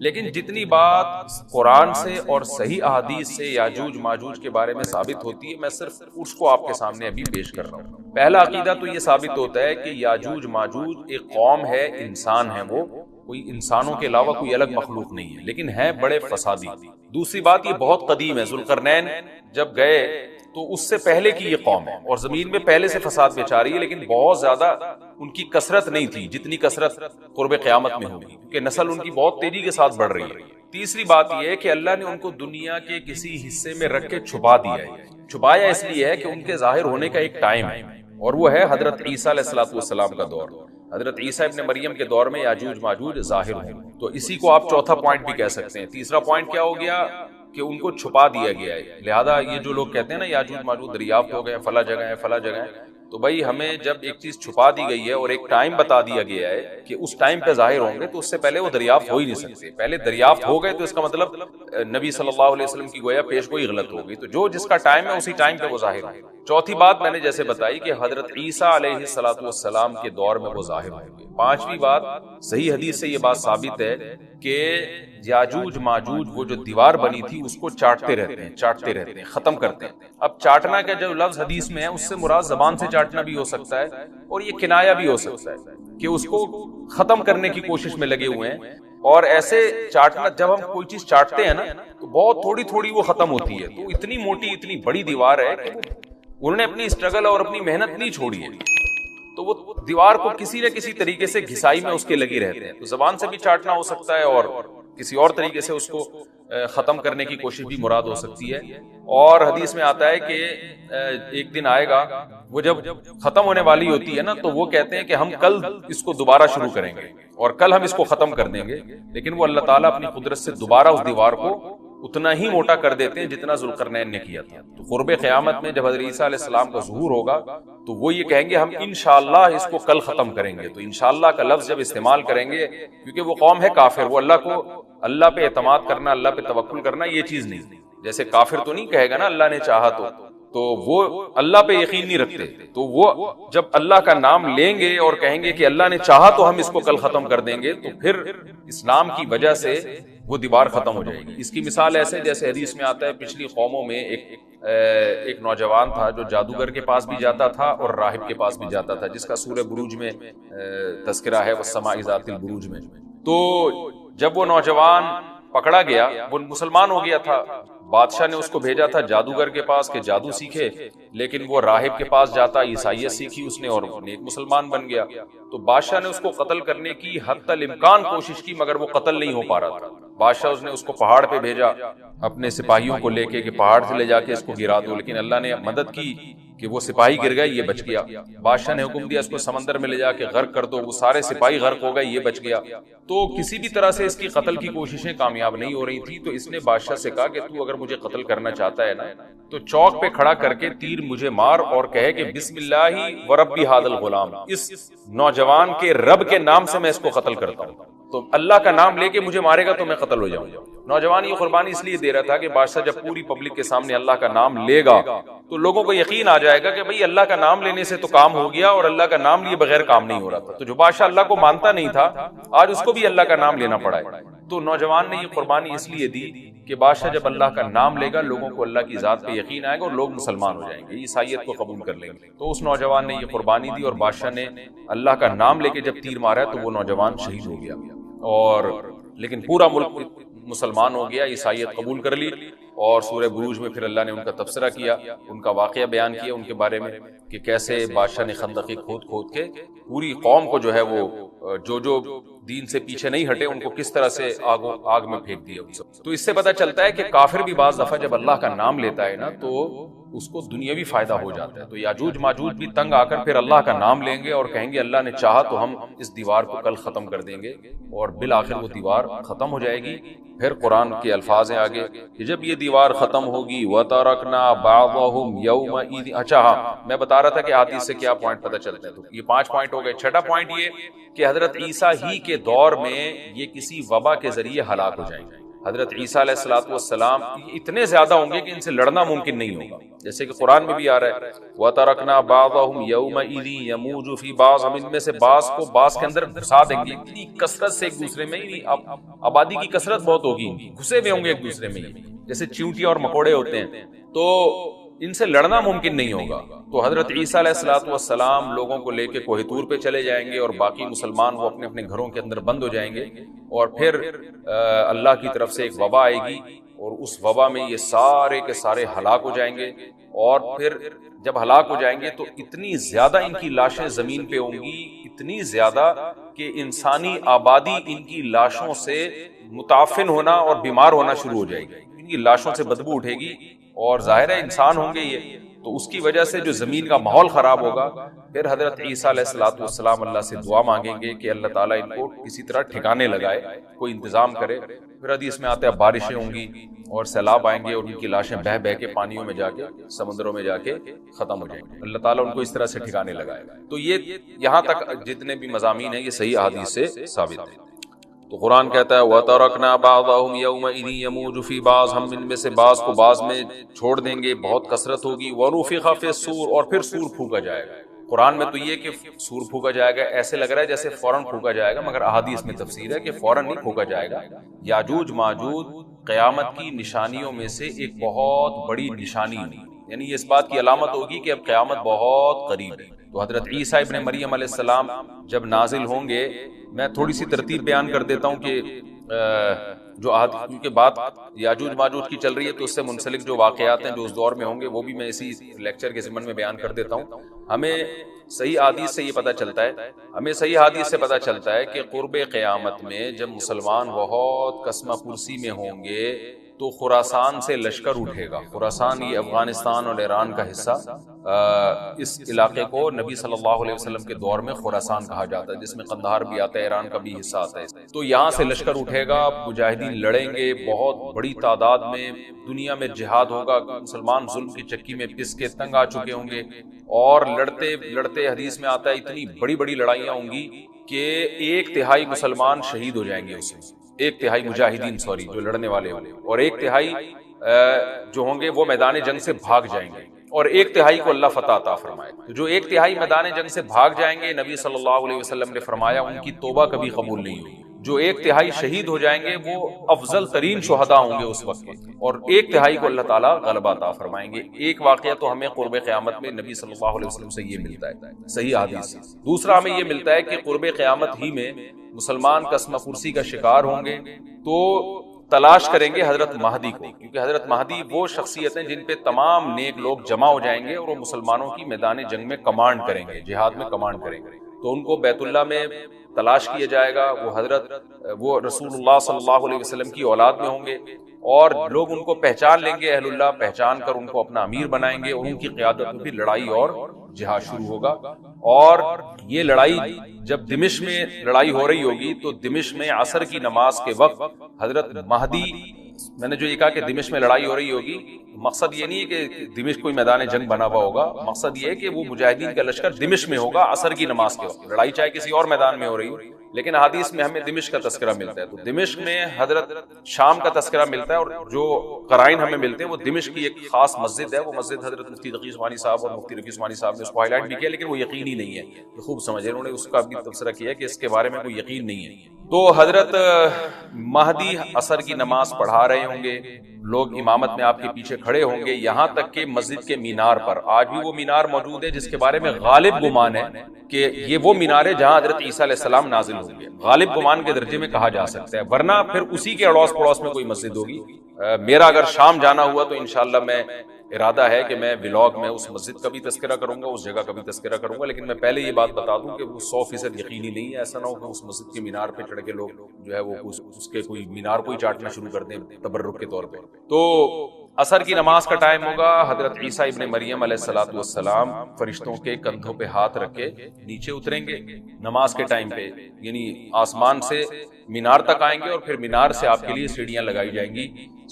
لیکن جتنی بات قرآن سے اور صحیح احادیث سے یاجوج ماجوج کے بارے میں ثابت ہوتی ہے، میں صرف اس کو آپ کے سامنے ابھی پیش کر رہا ہوں۔ پہلا عقیدہ تو یہ ثابت ہوتا ہے کہ یاجوج ماجوج ایک قوم ہے، انسان ہے، وہ کوئی انسانوں کے علاوہ کوئی الگ مخلوق نہیں ہے، لیکن ہے بڑے فسادی۔ دوسری بات یہ بہت قدیم ہے، ذوالقرنین جب گئے تو اس سے پہلے کی یہ قوم ہے، اور زمین میں پہلے سے فساد مچا رہی ہے، لیکن بہت زیادہ ان کی کثرت نہیں تھی جتنی کثرت قرب قیامت میں ہوگی، کیونکہ نسل ان کی بہت تیزی کے ساتھ بڑھ رہی ہے۔ تیسری بات یہ ہے کہ اللہ نے ان کو دنیا کے کسی حصے میں رکھ کے چھپا دیا ہے۔ چھپایا اس لیے ہے کہ ان کے ظاہر ہونے کا ایک ٹائم ہے، اور وہ ہے حضرت عیسیٰ علیہ السلام کا دور۔ حضرت عیسیٰ ابن مریم کے دور میں یاجوج ماجوج ظاہر ہوں، تو اسی کو آپ چوتھا پوائنٹ بھی کہہ سکتے ہیں۔ تیسرا پوائنٹ کیا ہو گیا کہ ان کو چھپا دیا گیا ہے، لہذا یہ جو لوگ کہتے ہیں نا یاجوج ماجوج دریافت ہو گئے فلاں جگہ ہے فلاں جگہ ہے، تو بھائی ہمیں جب ایک چیز چھپا دی گئی ہے اور ایک ٹائم بتا دیا گیا ہے کہ اس ٹائم پہ ظاہر ہوں گے، تو اس سے پہلے وہ دریافت ہو ہی نہیں سکتے۔ پہلے دریافت ہو گئے تو اس کا مطلب نبی صلی اللہ علیہ وسلم کی گویا پیش گوئی غلط ہو گئی، تو جو جس کا ٹائم ہے اسی ٹائم پہ وہ ظاہر ہوں۔ چوتھی بات میں نے جیسے بتائی کہ حضرت عیسیٰ علیہ السلام کے دور میں وہ ظاہر ہوں گے۔ پانچویں بات، صحیح حدیث سے یہ بات ثابت ہے کہ یاجوج ماجوج وہ جو دیوار بنی تھی اس کو چاٹتے رہتے ہیں، ختم کرتے ہیں۔ اب چاٹنا کا جو لفظ حدیث میں ہے اس سے مراد زبان سے چاٹنا بھی ہو سکتا ہے، اور یہ کنایا بھی ہو سکتا ہے کہ اس کو ختم کرنے کی کوشش میں لگے ہوئے ہیں۔ اور ایسے چاٹنا، جب ہم کوئی چیز چاٹتے ہیں نا تو بہت تھوڑی تھوڑی وہ ختم ہوتی ہے، تو اتنی موٹی اتنی بڑی دیوار ہے کہ انہوں نے اپنی اسٹرگل اور اپنی محنت نہیں چھوڑی ہے، تو وہ دیوار کو کسی نہ کسی طریقے سے گھسائی میں اس کے لگے رہتے ہیں۔ تو زبان سے بھی چاٹنا ہو سکتا ہے، اور کسی اور طریقے سے اس کو ختم کرنے کی کوشش بھی مراد ہو سکتی ہے۔ اور حدیث میں آتا ہے کہ ایک دن آئے گا وہ جب ختم ہونے والی ہوتی ہے نا، تو وہ کہتے ہیں کہ ہم کل اس کو دوبارہ شروع کریں گے اور کل ہم اس کو ختم کر دیں گے، لیکن وہ اللہ تعالیٰ اپنی قدرت سے دوبارہ اس دیوار کو اتنا ہی موٹا کر دیتے ہیں جتنا ذوالقرنین نے کیا تھا۔ تو قرب قیامت میں جب حضرت عیسیٰ علیہ السلام کا ظہور ہوگا تو وہ یہ کہیں گے ہم انشاءاللہ اس کو کل ختم کریں گے۔ تو انشاءاللہ کا لفظ جب استعمال کریں گے، کیونکہ وہ قوم ہے کافر، وہ اللہ پہ اعتماد کرنا، اللہ پہ توکل کرنا یہ چیز نہیں۔ جیسے کافر تو نہیں کہے گا نا اللہ نے چاہا تو وہ اللہ پہ یقین نہیں رکھتے، تو وہ جب اللہ کا نام لیں گے اور کہیں گے کہ اللہ نے چاہا تو ہم اس کو کل ختم کر دیں گے، تو پھر اسلام کی وجہ سے وہ دیوار ختم ہو جائے گی۔ اس کی مثال ایسے جیسے حدیث میں آتا ہے، پچھلی قوموں میں ایک نوجوان تھا جو جادوگر کے پاس بھی جاتا تھا اور راہب کے پاس بھی جاتا تھا، جس کا سورہ بروج میں تذکرہ ہے، والسماء ذات البروج میں۔ تو جب وہ نوجوان پکڑا گیا، وہ مسلمان ہو گیا تھا، بادشاہ نے اس کو بھیجا تھا جادوگر کے پاس کہ جادو سیکھے، لیکن وہ راہب کے پاس جاتا، عیسائیت سیکھی اس نے اور نیک مسلمان بن گیا۔ تو بادشاہ نے اس کو قتل کرنے کی حتی الامکان کوشش کی، مگر وہ قتل نہیں ہو پا رہا تھا۔ بادشاہ نے اس کو پہاڑ پہ بھیجا اپنے سپاہیوں کو لے کے کہ پہاڑ سے لے جا کے اس کو گرا دو، لیکن اللہ نے مدد کی کہ وہ سپاہی گر گئے، یہ بچ گیا۔ بادشاہ نے حکم دیا اس کو سمندر میں لے جا کے غرق کر دو، وہ سارے سپاہی غرق ہو گئے، یہ بچ گیا۔ تو کسی بھی طرح سے اس کی قتل کی کوششیں کامیاب نہیں ہو رہی تھی، تو اس نے بادشاہ سے کہا کہ تو اگر مجھے قتل کرنا چاہتا ہے نا تو چوک پہ کھڑا کر کے تیر مجھے مار اور کہے کہ بسم اللہ ورب ھذا الغلام، اس نوجوان کے رب کے نام سے میں اس کو قتل کرتا ہوں۔ تو اللہ کا نام لے کے مجھے مارے گا تو میں قتل ہو جاؤں گا۔ نوجوان یہ قربانی اس لیے دے رہا تھا کہ بادشاہ جب پوری پبلک کے سامنے اللہ کا نام لے گا تو لوگوں کو یقین آ جائے گا کہ بھئی اللہ کا نام لینے سے تو کام ہو گیا، اور اللہ کا نام لیے بغیر کام نہیں ہو رہا تھا۔ تو جو بادشاہ اللہ کو مانتا نہیں تھا آج اس کو بھی اللہ کا نام لینا پڑا ہے۔ تو نوجوان نے یہ قربانی اس لیے دی کہ بادشاہ جب اللہ کا نام لے گا لوگوں کو اللہ کی ذات پہ یقین آئے گا اور لوگ مسلمان ہو جائیں گے، عیسائیت کو قبول کر لیں گے۔ تو اس نوجوان نے یہ قربانی دی اور بادشاہ نے اللہ کا نام لے کے جب تیر مارا تو وہ نوجوان شہید ہو گیا، اور لیکن پورا ملک مسلمان ہو گیا، عیسائیت قبول کر لی۔ اور سورہ بروج میں پھر اللہ نے ان کا تبصرہ کیا، ان کا واقعہ بیان کیا ان کے بارے میں کہ کیسے بادشاہ نے خندقیں کھود کے پوری قوم کو جو ہے وہ جو دین سے پیچھے نہیں ہٹے ان کو کس طرح سے آگ میں پھینک دیا۔ تو اس سے پتہ چلتا ہے کہ کافر بھی بعض دفعہ جب اللہ کا نام لیتا ہے نا تو اس کو دنیاوی فائدہ ہو جاتا ہے۔ تو یاجوج ماجوج بھی تنگ آ کر پھر اللہ کا نام لیں گے اور کہیں گے اللہ نے چاہا تو ہم اس دیوار کو کل ختم کر دیں گے، اور بالآخر وہ دیوار ختم ہو جائے گی۔ پھر قرآن کے الفاظ ہیں آگے کہ جب یہ دیوار ختم ہوگی وَتَرَكْنَا بَعْضَهُمْ يَوْمَئِذٍ۔ اچھا ہاں، میں بتا رہا تھا کہ حدیث سے کیا پوائنٹ پتہ چلتا ہے، تو یہ 5 پوائنٹ ہو گئے۔ چھٹا پوائنٹ یہ کہ حضرت عیسیٰ ہی کے دور میں یہ کسی وبا کے ذریعے ہلاک ہو جائیں گے۔ حضرت عیسیٰ علیہ الصلوۃ والسلام اتنے زیادہ ہوں گے کہ ان سے لڑنا ممکن نہیں ہوگا، جیسے کہ قرآن میں بھی آ رہا ہے وَتَرَكْنَا بَعْضَهُمْ يَوْمَئِذٍ يَمُوجُ فِي بَعْضٍ، ہم ان میں سے بعض کو بعض کے اندر گھسا دیں گے، اتنی کثرت سے ایک دوسرے میں ہی، آبادی کی کثرت بہت ہوگی، گھسے ہوئے ہوں گے ایک دوسرے میں، جیسے چیونٹی اور مکوڑے ہوتے ہیں، تو ان سے لڑنا ممکن نہیں ہوگا۔ تو حضرت عیسیٰ علیہ الصلوۃ والسلام لوگوں کو لے کے کوہ طور پہ چلے جائیں گے، اور باقی مسلمان وہ اپنے اپنے گھروں کے اندر بند ہو جائیں گے، اور پھر اللہ کی طرف سے ایک وبا آئے گی، اور اس وبا میں یہ سارے کے سارے ہلاک ہو جائیں گے، اور پھر جب ہلاک ہو جائیں گے تو اتنی زیادہ ان کی لاشیں زمین پہ ہوں گی، اتنی زیادہ کہ انسانی آبادی ان کی لاشوں سے متعفن ہونا اور بیمار ہونا شروع ہو جائے گی، ان کی لاشوں سے بدبو اٹھے گی، اور ظاہر ہے انسان ہوں گے یہ، تو اس کی وجہ سے جو زمین کا ماحول خراب ہوگا، پھر حضرت عیسیٰ علیہ الصلوۃ والسلام اللہ سے دعا مانگیں گے کہ اللہ تعالیٰ ان کو کسی طرح ٹھکانے لگائے، کوئی انتظام کرے، پھر حدیث میں آتا ہے بارشیں ہوں گی اور سیلاب آئیں گے، اور ان کی لاشیں بہہ بہہ کے پانیوں میں جا کے، سمندروں میں جا کے ختم ہو جائیں گے، اللہ تعالیٰ ان کو اس طرح سے ٹھکانے لگائے گا۔ تو یہ یہاں تک جتنے بھی مضامین ہیں یہ صحیح احادیث سے ثابت ہیں۔ تو قرآن کہتا ہے وَتَرَكْنَا بَعْضَهُمْ يَوْمَئِذٍ يَمُوجُ فِي بَعْضٍ، ہم ان میں سے بعض کو بعض میں چھوڑ دیں گے، بہت کثرت ہوگی، وَنُفِخَ فِي الصُّورِ، اور پھر سور پھونکا جائے گا۔ قرآن میں تو یہ کہ سور پھونکا جائے گا ایسے لگ رہا ہے جیسے فوراً پھونکا جائے گا، مگر احادیث میں تفسیر ہے کہ فوراً نہیں پھونکا جائے گا۔ یاجوج ماجوج قیامت کی نشانیوں میں سے ایک بہت بڑی نشانی ہوگی، یعنی یہ اس بات کی علامت ہوگی کہ اب قیامت بہت قریب ہے۔ تو حضرت عیسیٰ ابن مریم علیہ السلام جب نازل ہوں گے، میں تھوڑی سی ترتیب بیان کر دیتا ہوں کہ جو کیونکہ بات یاجوج ماجوج کی چل رہی ہے تو اس سے منسلک جو واقعات ہیں جو اس دور میں ہوں گے وہ بھی میں اسی لیکچر کے ضمن میں بیان کر دیتا ہوں۔ ہمیں صحیح حدیث سے یہ پتہ چلتا ہے کہ قرب قیامت میں جب مسلمان بہت قسمہ پرسی میں ہوں گے تو خراسان سے لشکر اٹھے گا۔ خراسان یہ افغانستان اور ایران کا حصہ، اس علاقے کو نبی صلی اللہ علیہ وسلم کے دور میں خراسان کہا جاتا ہے، جس میں قندھار بھی آتا ہے، ایران کا بھی حصہ آتا ہے۔ تو یہاں سے لشکر اٹھے گا، مجاہدین لڑیں گے بہت بڑی تعداد میں، دنیا میں جہاد ہوگا، مسلمان ظلم کی چکی میں پس کے تنگ آ چکے ہوں گے، اور لڑتے لڑتے حدیث میں آتا ہے اتنی بڑی بڑی لڑائیاں ہوں گی کہ 1/3 مسلمان شہید ہو جائیں گے، اس میں 1/3 مجاہدین جو لڑنے والے ہوں گے، اور 1/3 جو ہوں گے وہ میدان جنگ سے بھاگ جائیں گے، اور 1/3 کو اللہ فتح عطا فرمائے۔ جو 1/3 میدان جنگ سے بھاگ جائیں گے، نبی صلی اللہ علیہ وسلم نے فرمایا ان کی توبہ کبھی قبول نہیں ہوگی۔ جو 1/3 شہید ہو جائیں گے وہ افضل ترین شہداء ہوں گے اس وقت کے، اور 1/3 کو اللہ تعالیٰ غلبہ عطا فرمائیں گے۔ ایک واقعہ تو ہمیں قرب قیامت میں نبی صلی اللہ علیہ وسلم سے یہ ملتا ہے صحیح حدیث۔ دوسرا ہمیں یہ ملتا ہے کہ قرب قیامت ہی میں مسلمان قسمہ پرسی کا شکار ہوں گے تو تلاش کریں گے حضرت مہدی کو، کیونکہ حضرت مہدی وہ شخصیت ہیں جن پہ تمام نیک لوگ جمع ہو جائیں گے، اور وہ مسلمانوں کی میدان جنگ میں کمانڈ کریں گے، جہاد میں کمانڈ کریں گے۔ تو ان کو بیت اللہ میں تلاش کیا جائے گا، وہ رسول اللہ صلی اللہ علیہ وسلم کی اولاد میں ہوں گے، اور لوگ ان کو پہچان لیں گے، اہل اللہ پہچان کر ان کو اپنا امیر بنائیں گے، اور ان کی قیادت میں بھی لڑائی اور جہاد شروع ہوگا۔ اور یہ لڑائی جب دمشق میں لڑائی ہو رہی ہوگی تو دمشق میں عصر کی نماز کے وقت حضرت مہدی، میں نے جو یہ کہا کہ دمشق میں لڑائی ہو رہی ہوگی، مقصد یہ نہیں ہے کہ دمشق کوئی میدان جنگ بنا ہوا ہوگا، مقصد یہ ہے کہ وہ مجاہدین کا لشکر دمشق میں ہوگا عصر کی نماز کے وقت، لڑائی چاہے کسی اور میدان میں ہو رہی ہو، لیکن حدیث میں ہمیں دمشق کا تذکرہ ملتا ہے۔ تو دمشق میں حضرت شام کا تذکرہ ملتا ہے، اور جو قرائن ہمیں ملتے ہیں وہ دمشق کی ایک خاص مسجد ہے، وہ مسجد حضرت مفتی تقی عثمانی صاحب اور مفتی رفیع عثمانی صاحب نے اس کو ہائی لائٹ بھی کیا، لیکن وہ یقینی نہیں ہے، یہ خوب سمجھے، انہوں نے اس کا بھی تبصرہ کیا کہ اس کے بارے میں کوئی یقین نہیں ہے۔ تو حضرت مہدی عصر کی نماز پڑھا رہے ہوں گے، لوگ امامت میں آپ کے پیچھے کھڑے ہوں گے، یہاں تک کہ مسجد کے مینار پر، آج بھی وہ مینار موجود ہے جس کے بارے میں غالب گمان ہے کہ یہ وہ مینار ہے جہاں حضرت عیسیٰ علیہ السلام نازل ہوں گے، غالب گمان کے درجے میں کہا جا سکتا ہے، ورنہ پھر اسی کے اڑوس پڑوس میں کوئی مسجد ہوگی۔ میرا اگر شام جانا ہوا تو انشاءاللہ میں ارادہ ہے کہ میں ولاگ میں اس مسجد کا بھی تذکرہ کروں گا، اس جگہ کا بھی تذکرہ کروں گا، لیکن میں پہلے یہ بات بتا دوں کہ وہ 100% یقینی نہیں ہے، ایسا نہ ہو کہ اس مسجد کے مینار پہ چڑھ کے لوگ جو ہے وہ اس کے کوئی مینار کو ہی چاٹنا شروع کر دیں تبرک کے طور پہ۔ تو عصر کی نماز کا ٹائم ہوگا، حضرت عیسیٰ ابن مریم علیہ الصلوۃ والسلام فرشتوں کے کندھوں پہ ہاتھ رکھ کے نیچے اتریں گے نماز کے ٹائم پہ، یعنی آسمان سے مینار تک آئیں گے، اور پھر مینار سے آپ کے لیے سیڑھیاں لگائی جائیں گی،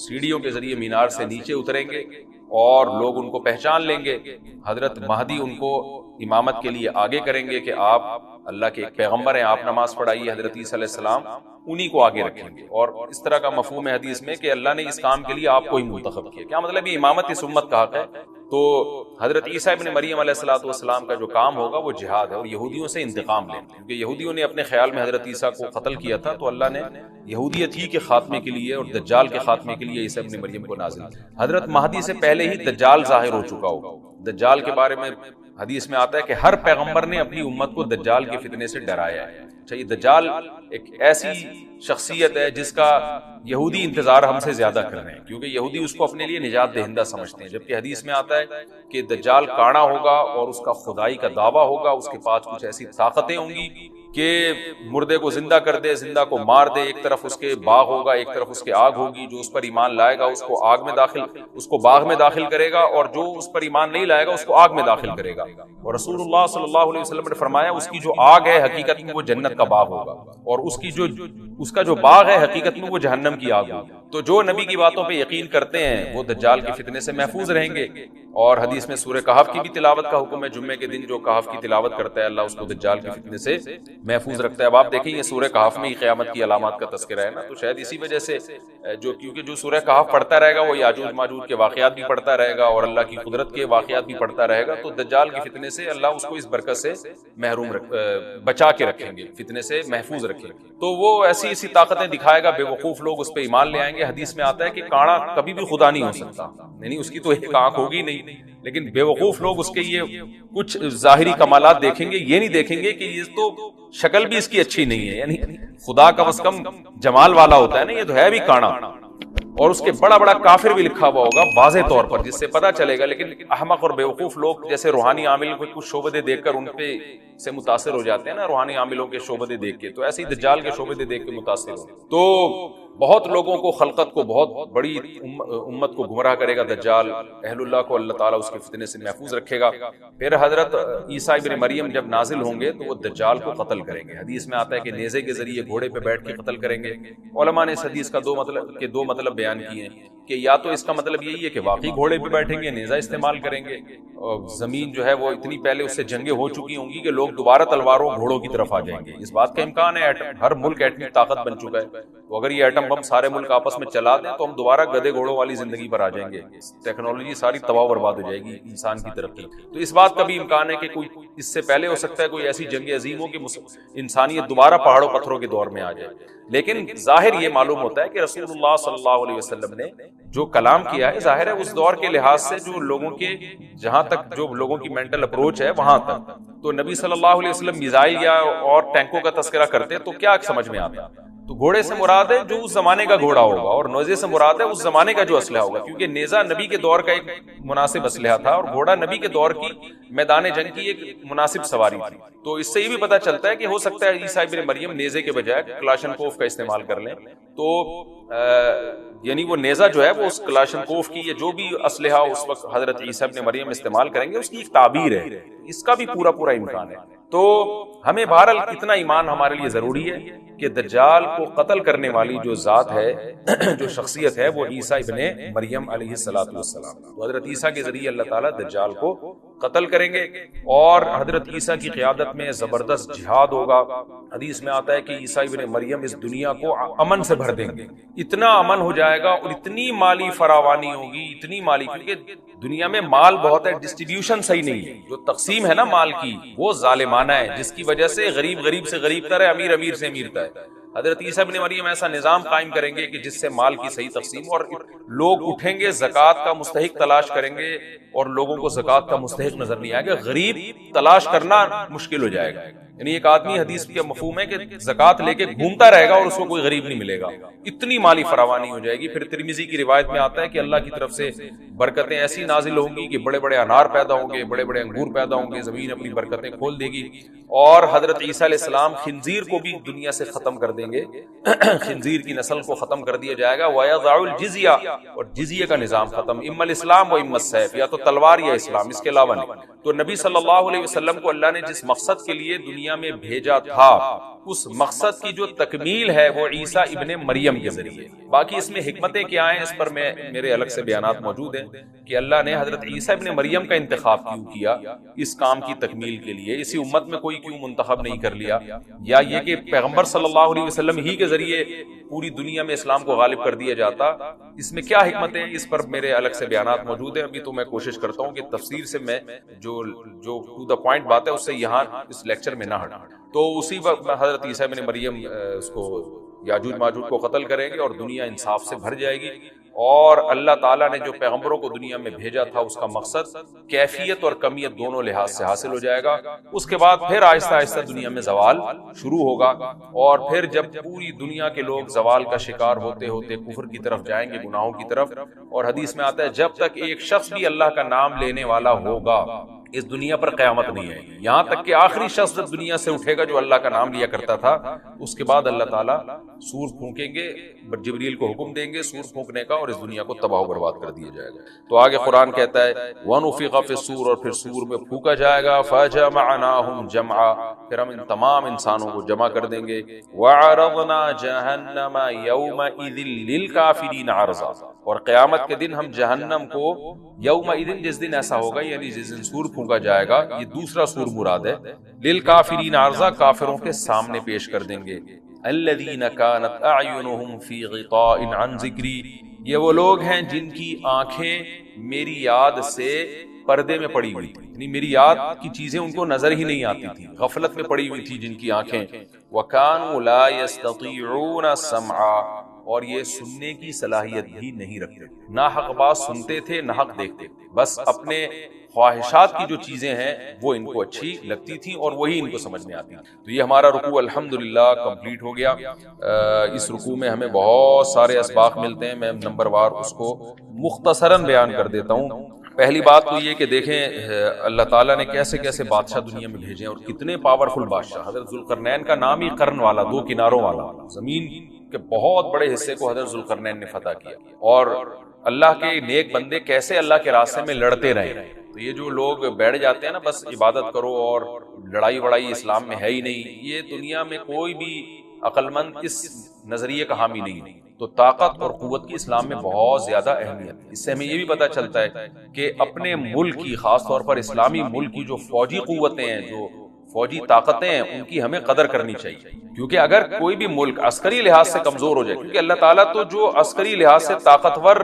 سیڑھیوں کے ذریعے مینار سے نیچے اتریں گے، اور لوگ ان کو پہچان لیں گے. حضرت مہدی ان کو امامت کے لیے آگے کریں گے کہ آپ اللہ کے ایک پیغمبر ہیں, آپ نماز پڑھائیے. حضرت عیسیٰ علیہ السلام انہی کو آگے رکھیں گے. اور اس طرح کا مفہوم ہے حدیث میں کہ اللہ نے اس کام کے لیے آپ کو ہی منتخب کیا. کیا مطلب یہ امامت اس امت کا حق ہے. تو حضرت عیسیٰ ابن مریم علیہ السلام کا جو کام ہوگا وہ جہاد ہے اور یہودیوں سے انتقام لینا, کیونکہ یہودیوں نے اپنے خیال میں حضرت عیسیٰ کو قتل کیا تھا, تو اللہ نے یہودیت ہی کے خاتمے کے لیے اور دجال کے خاتمے کے لیے عیسیٰ ابن مریم کو نازل. حضرت مہدی سے پہلے ہی دجال ظاہر ہو چکا ہوگا. دجال کے بارے میں حدیث میں آتا ہے کہ ہر پیغمبر نے اپنی امت کو دجال کے فتنے سے ڈرایا ہے. اچھا, یہ دجال ایک ایسی شخصیت ہے جس کا یہودی انتظار ہم سے زیادہ کر رہے ہیں, کیونکہ یہودی اس کو اپنے لیے نجات دہندہ سمجھتے ہیں, جبکہ حدیث میں آتا ہے کہ دجال کانا ہوگا اور اس کا خدائی کا دعویٰ ہوگا. اس کے پاس کچھ ایسی طاقتیں ہوں گی کہ مردے کو زندہ کر دے, زندہ کو مار دے. ایک طرف اس کے باغ ہوگا, ایک طرف اس کے آگ ہوگی. جو اس پر ایمان لائے گا اس کو باغ میں داخل کرے گا, اور جو اس پر ایمان نہیں لائے گا اس کو آگ میں داخل کرے گا. اور رسول اللہ صلی اللہ علیہ وسلم نے فرمایا اس کی جو آگ ہے حقیقت میں وہ جنت کا باغ ہوگا, اور اس کا جو باغ ہے حقیقت میں وہ جہنم کی آگ ہوگی. تو جو نبی کی باتوں پہ یقین کرتے ہیں وہ دجال کے فتنے سے محفوظ رہیں گے. اور حدیث میں سورہ کہف کی بھی تلاوت کا حکم ہے. جمعے کے دن جو کہف کی تلاوت کرتا ہے اللہ اس کو دجال کے فتنے سے محفوظ رکھتا ہے. اب آپ دیکھیں یہ سورہ کہف میں ہی قیامت کی علامات کا تذکرہ ہے نا, تو شاید اسی وجہ سے کیونکہ جو سورہ کہف پڑھتا رہے گا وہ یاجوج ماجوج کے واقعات بھی پڑھتا رہے گا اور اللہ کی قدرت کے واقعات بھی پڑھتا رہے گا, تو دجال کے فتنے سے اللہ اس کو اس برکت سے بچا کے رکھیں گے, فتنے سے محفوظ رکھیں گے. تو وہ ایسی طاقتیں دکھائے گا, بے وقوف لوگ اس پہ ایمان لے آئیں گے. حدیث میں آتا ہے کہ کاڑا کبھی بھی خدا نہیں ہو سکتا, یعنی اس کی تو ایک آنکھ ہوگی نہیں, لیکن بے وقوف لوگ اس کے یہ کچھ ظاہری کمالات دیکھیں گے, یہ نہیں دیکھیں گے کہ یہ تو شکل بھی اس کی اچھی نہیں ہے, یعنی خدا کم از کم جمال والا ہوتا ہے نا, یہ تو ہے بھی کانا, اور اس کے بڑا بڑا کافر بھی لکھا ہوا ہوگا واضح طور پر جس سے پتا چلے گا. لیکن احمق اور بیوقوف لوگ جیسے روحانی عامل کو کچھ شعبدے دیکھ کر ان پہ سے متاثر ہو جاتے ہیں نا, روحانی عاملوں کے شعبدے دیکھ کے, تو ایسے ہی دجال کے شعبدے دیکھ کے متاثر ہو. تو بہت لوگوں کو, خلقت کو, بہت بڑی امت کو گمراہ کرے گا دجال. اہل اللہ کو اللہ تعالیٰ اس کے فتنے سے محفوظ رکھے گا. پھر حضرت عیسیٰ ابن مریم جب نازل ہوں گے تو وہ دجال کو قتل کریں گے. حدیث میں آتا ہے کہ نیزے کے ذریعے گھوڑے پہ بیٹھ کے قتل کریں گے. علماء نے اس حدیث کا دو مطلب بیان کیے ہیں کہ یا تو اس کا مطلب یہی ہے کہ واقعی گھوڑے پہ بیٹھیں گے, نیزہ استعمال کریں گے, اور زمین جو ہے وہ اتنی پہلے اس سے جنگیں ہو چکی ہوں گی کہ لوگ دوبارہ تلواروں گھوڑوں کی طرف آ جائیں گے. اس بات کا امکان ہے, ہر ملک ایٹمی طاقت بن چکا ہے, تو اگر یہ ایٹم بم سارے ملک آپس میں چلا دیں تو ہم دوبارہ گدے گھوڑوں والی زندگی پر آ جائیں گے. ٹیکنالوجی ساری تباہ برباد ہو جائے گی, انسان کی ترقی. تو اس بات کا بھی امکان ہے کہ کوئی اس سے پہلے ہو سکتا ہے کوئی ایسی جنگ عظیم ہو کہ انسانیت دوبارہ پہاڑوں پتھروں کے دور میں آ جائے. لیکن ظاہر یہ معلوم ہوتا ہے کہ رسول اللہ صلی اللہ علیہ وسلم نے جو کلام کیا ہے, ظاہر ہے اس دور کے لحاظ سے جو لوگوں کے, جہاں تک جو لوگوں کی مینٹل اپروچ ہے وہاں تک, تو نبی صلی اللہ علیہ وسلم میزائل یا اور ٹینکوں کا تذکرہ کرتے تو کیا سمجھ میں آتا؟ تو گھوڑے سے مراد ہے جو اس زمانے کا گھوڑا ہوگا, اور نیزے سے مراد ہے اس زمانے کا جو اسلحہ ہوگا, کیونکہ نیزہ نبی کے دور کا ایک مناسب اسلحہ تھا اور گھوڑا نبی کے دور کی میدان جنگ کی ایک مناسب سواری تھی. تو اس سے یہ بھی پتہ چلتا ہے کہ ہو سکتا ہے عیسیٰ ابن مریم نیزے کے بجائے کلاشنکوف کا استعمال کر لیں. تو یعنی وہ نیزہ جو ہے وہ اس کلاشنکوف کی یا جو بھی اسلحہ اس وقت حضرت عیسیٰ ابن مریم استعمال کریں گے اس کی ایک تعبیر ہے, اس کا بھی پورا امکان ہے. تو ہمیں بہرحال اتنا ایمان ہمارے لیے ضروری ہے کہ دجال کو قتل کرنے والی جو ذات ہے, جو شخصیت ہے, وہ عیسیٰ ابن مریم علیہ السلام. تو حضرت عیسیٰ کے ذریعے اللہ تعالیٰ دجال کو قتل کریں گے, اور حضرت عیسیٰ کی قیادت میں زبردست جہاد ہوگا. حدیث میں آتا ہے کہ عیسیٰ ابن مریم اس دنیا کو امن سے بھر دیں گے, اتنا امن ہو جائے گا اور اتنی مالی فراوانی ہوگی, اتنی مالی, کیونکہ دنیا میں مال بہت ہے, ڈسٹریبیوشن صحیح نہیں ہے, جو تقسیم ہے نا مال کی وہ ظالمانہ ہے, جس کی وجہ سے غریب سے غریب تر ہے, امیر سے امیر تر ہے. حضرت عیسیٰ ابن مریم ایسا نظام قائم کریں گے کہ جس سے مال کی صحیح تقسیم, اور لوگ اٹھیں گے زکوٰۃ کا مستحق تلاش کریں گے اور لوگوں کو زکوٰۃ کا مستحق نظر نہیں آئے گا, غریب تلاش کرنا مشکل ہو جائے گا. یعنی ایک آدمی, حدیث کا مفہوم ہے کہ زکوٰۃ لے کے گھومتا رہے گا اور اس کو کوئی غریب نہیں ملے گا, اتنی مالی فراوانی ہو جائے گی. پھر ترمذی کی روایت میں آتا ہے کہ اللہ کی طرف سے برکتیں ایسی نازل ہوں گی کہ بڑے بڑے انار پیدا ہوں گے, بڑے بڑے انگور پیدا ہوں گے, زمین اپنی برکتیں کھول دے گی. اور حضرت عیسیٰ علیہ السلام خنزیر کو بھی دنیا سے ختم کر دیں گے, خنزیر کی نسل کو ختم کر دیا جائے گا. وَيَضَعُ الْجِزْيَةَ, اور جزیے کا نظام ختم, اما الاسلام و اما السیف, یا تو تلوار یا اسلام, اس کے علاوہ نہیں. تو نبی صلی اللہ علیہ وسلم کو اللہ نے جس مقصد کے لیے دنیا دنیا میں بھیجا تھا اس مقصد کی جو تکمیل ہے وہ عیسیٰ ابن مریم کے ذریعے. باقی اس میں حکمتیں کیا ہیں اس پر میرے الگ سے بیانات موجود ہیں کہ اللہ نے حضرت عیسیٰ ابن مریم کا انتخاب کیوں کیا اس کام کی تکمیل کے لیے, اسی امت میں کوئی کیوں منتخب نہیں کر لیا, یا یہ کہ پیغمبر صلی اللہ علیہ وسلم ہی کے ذریعے پوری دنیا میں اسلام کو غالب کر دیا جاتا, اس میں کیا حکمتیں ہیں اس پر میرے الگ سے بیانات موجود ہیں. ابھی تو میں کوشش کرتا ہوں کہ تفسیر سے میں جو ٹو دا پوائنٹ بات ہے اس سے یہاں اس لیکچر میں نہ ہٹا. تو اسی وقت حضرت عیسیٰ ابن مریم اس کو یاجوج ماجوج کو قتل کریں گے اور دنیا انصاف سے بھر جائے گی, اور اللہ تعالیٰ نے جو پیغمبروں کو دنیا میں بھیجا تھا اس کا مقصد کیفیت اور کمیت دونوں لحاظ سے حاصل ہو جائے گا. اس کے بعد پھر آہستہ آہستہ دنیا میں زوال شروع ہوگا, اور پھر جب پوری دنیا کے لوگ زوال کا شکار ہوتے ہوتے کفر کی طرف جائیں گے, گناہوں کی طرف, اور حدیث میں آتا ہے جب تک ایک شخص بھی اللہ کا نام لینے والا ہوگا اس دنیا پر قیامت نہیں آئے گی, یہاں تک کہ آخری شخص جب دنیا سے اٹھے گا جو اللہ کا نام لیا کرتا تھا, اس کے بعد اللہ تعالیٰ سور پھونکیں گے, جبریل کو حکم دیں گے سور پھونکنے کا, اور اس دنیا کو تباہ و برباد کر دیا جائے گا. تو آگے قرآن کہتا ہے وَنُفِخَ فِي الصُّورِ, اور پھر سور میں پھونکا جائے گا, فَجَمَعْنَاهُمْ جَمْعًا, پھر ہم ان تمام انسانوں کو جمع کر دیں گے, وَعَرَضْنَا جَهَنَّمَ يَوْمَئِذٍ لِلْكَافِرِينَ عَرْضًا, اور قیامت کے دن ہم جہنم کو یومئذ, جس دن ایسا ہوگا یعنی جس دن سور پھونکا جائے گا, یہ دوسرا سور مراد ہے, للکافرین عرضا, کافروں کے سامنے پیش کر دیں گے. الذین کانت اعینہم فی غطاء عن ذکری, یہ وہ لوگ ہیں جن کی آنکھیں میری یاد سے پردے میں پڑی ہوئی تھی, یعنی میری یاد کی چیزیں ان کو نظر ہی نہیں آتی تھی, غفلت میں پڑی ہوئی تھی جن کی آنکھیں. وَكَانُوا لَا يَسْتَطِيعُونَ سَمْعًا, اور یہ سننے کی صلاحیت بھی نہیں رکھتے, نہ حق بات سنتے تھے نہ حق دیکھتے, بس اپنے خواہشات کی جو چیزیں ہیں وہ ان کو اچھی لگتی تھیں اور وہی ان کو سمجھ میں آتی. تو یہ ہمارا رکوع الحمدللہ کمپلیٹ ہو گیا. اس رکوع میں ہمیں بہت سارے اسباق ملتے ہیں, میں نمبر وار اس کو مختصراً بیان کر دیتا ہوں. پہلی بات تو یہ کہ دیکھیں اللہ تعالیٰ نے کیسے کیسے بادشاہ دنیا میں بھیجے اور کتنے پاورفل بادشاہ. حضرت ذوالقرنین کا نام ہی قرن والا, دو کناروں والا, زمین کے بہت بڑے حصے کو حضرت ذوالقرنین نے فتح کیا, اور اللہ کے نیک بندے کیسے اللہ کے راستے میں لڑتے رہے. تو یہ جو لوگ بیٹھ جاتے ہیں نا بس عبادت کرو اور لڑائی وڑائی اسلام میں ہے ہی نہیں, یہ دنیا میں کوئی بھی عقل مند اس نظریے کا حامی نہیں ہے. تو طاقت اور قوت کی اسلام میں بہت زیادہ اہمیت ہے. اس سے ہمیں یہ بھی پتہ چلتا ہے کہ اپنے ملک کی, خاص طور پر اسلامی ملک کی جو فوجی قوتیں ہیں, جو فوجی طاقتیں ہیں, ان کی ہمیں قدر کرنی چاہیے. کیونکہ اگر کوئی بھی ملک عسکری لحاظ سے کمزور ہو جائے, کیونکہ اللہ تعالیٰ تو جو عسکری لحاظ سے طاقتور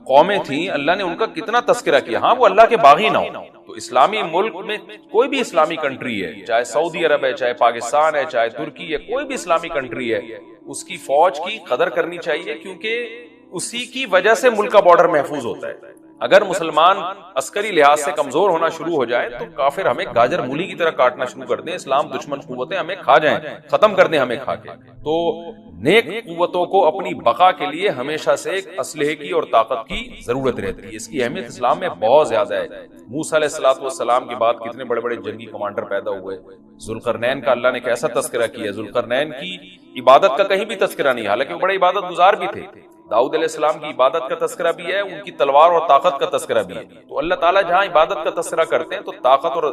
قومیں تھیں اللہ نے ان کا کتنا تذکرہ کیا, ہاں وہ اللہ کے باغی نہ ہو. تو اسلامی ملک میں کوئی بھی اسلامی کنٹری ہے, چاہے سعودی عرب ہے, چاہے پاکستان ہے, چاہے ترکی ہے, کوئی بھی اسلامی کنٹری ہے, اس کی فوج کی قدر کرنی چاہیے, کیونکہ اسی کی وجہ سے ملک کا بارڈر محفوظ ہوتا ہے. اگر مسلمان عسکری لحاظ سے کمزور ہونا شروع ہو جائے تو کافر ہمیں گاجر مولی کی طرح کاٹنا شروع کر دیں, اسلام دشمن قوتیں ہمیں کھا جائیں, ختم کر دیں ہمیں کھا کے. تو نیک قوتوں کو اپنی بقا کے لیے ہمیشہ سے ایک اسلحے کی اور طاقت کی ضرورت رہتی ہے. اس کی اہمیت اسلام میں بہت زیادہ ہے. موسیٰ علیہ السلام کے بعد کتنے بڑے بڑے جنگی کمانڈر پیدا ہوئے. ذوالقرنین کا اللہ نے کیسا تذکرہ کیا. ذوالقرنین کی عبادت کا کہیں بھی تذکرہ نہیں, حالانکہ وہ بڑے عبادت گزار بھی تھے. داؤد علیہ السلام کی عبادت کا تذکرہ بھی ہے, ان کی تلوار اور طاقت کا تذکرہ بھی ہے. تو اللہ تعالیٰ جہاں عبادت کا تذکرہ کرتے ہیں تو طاقت اور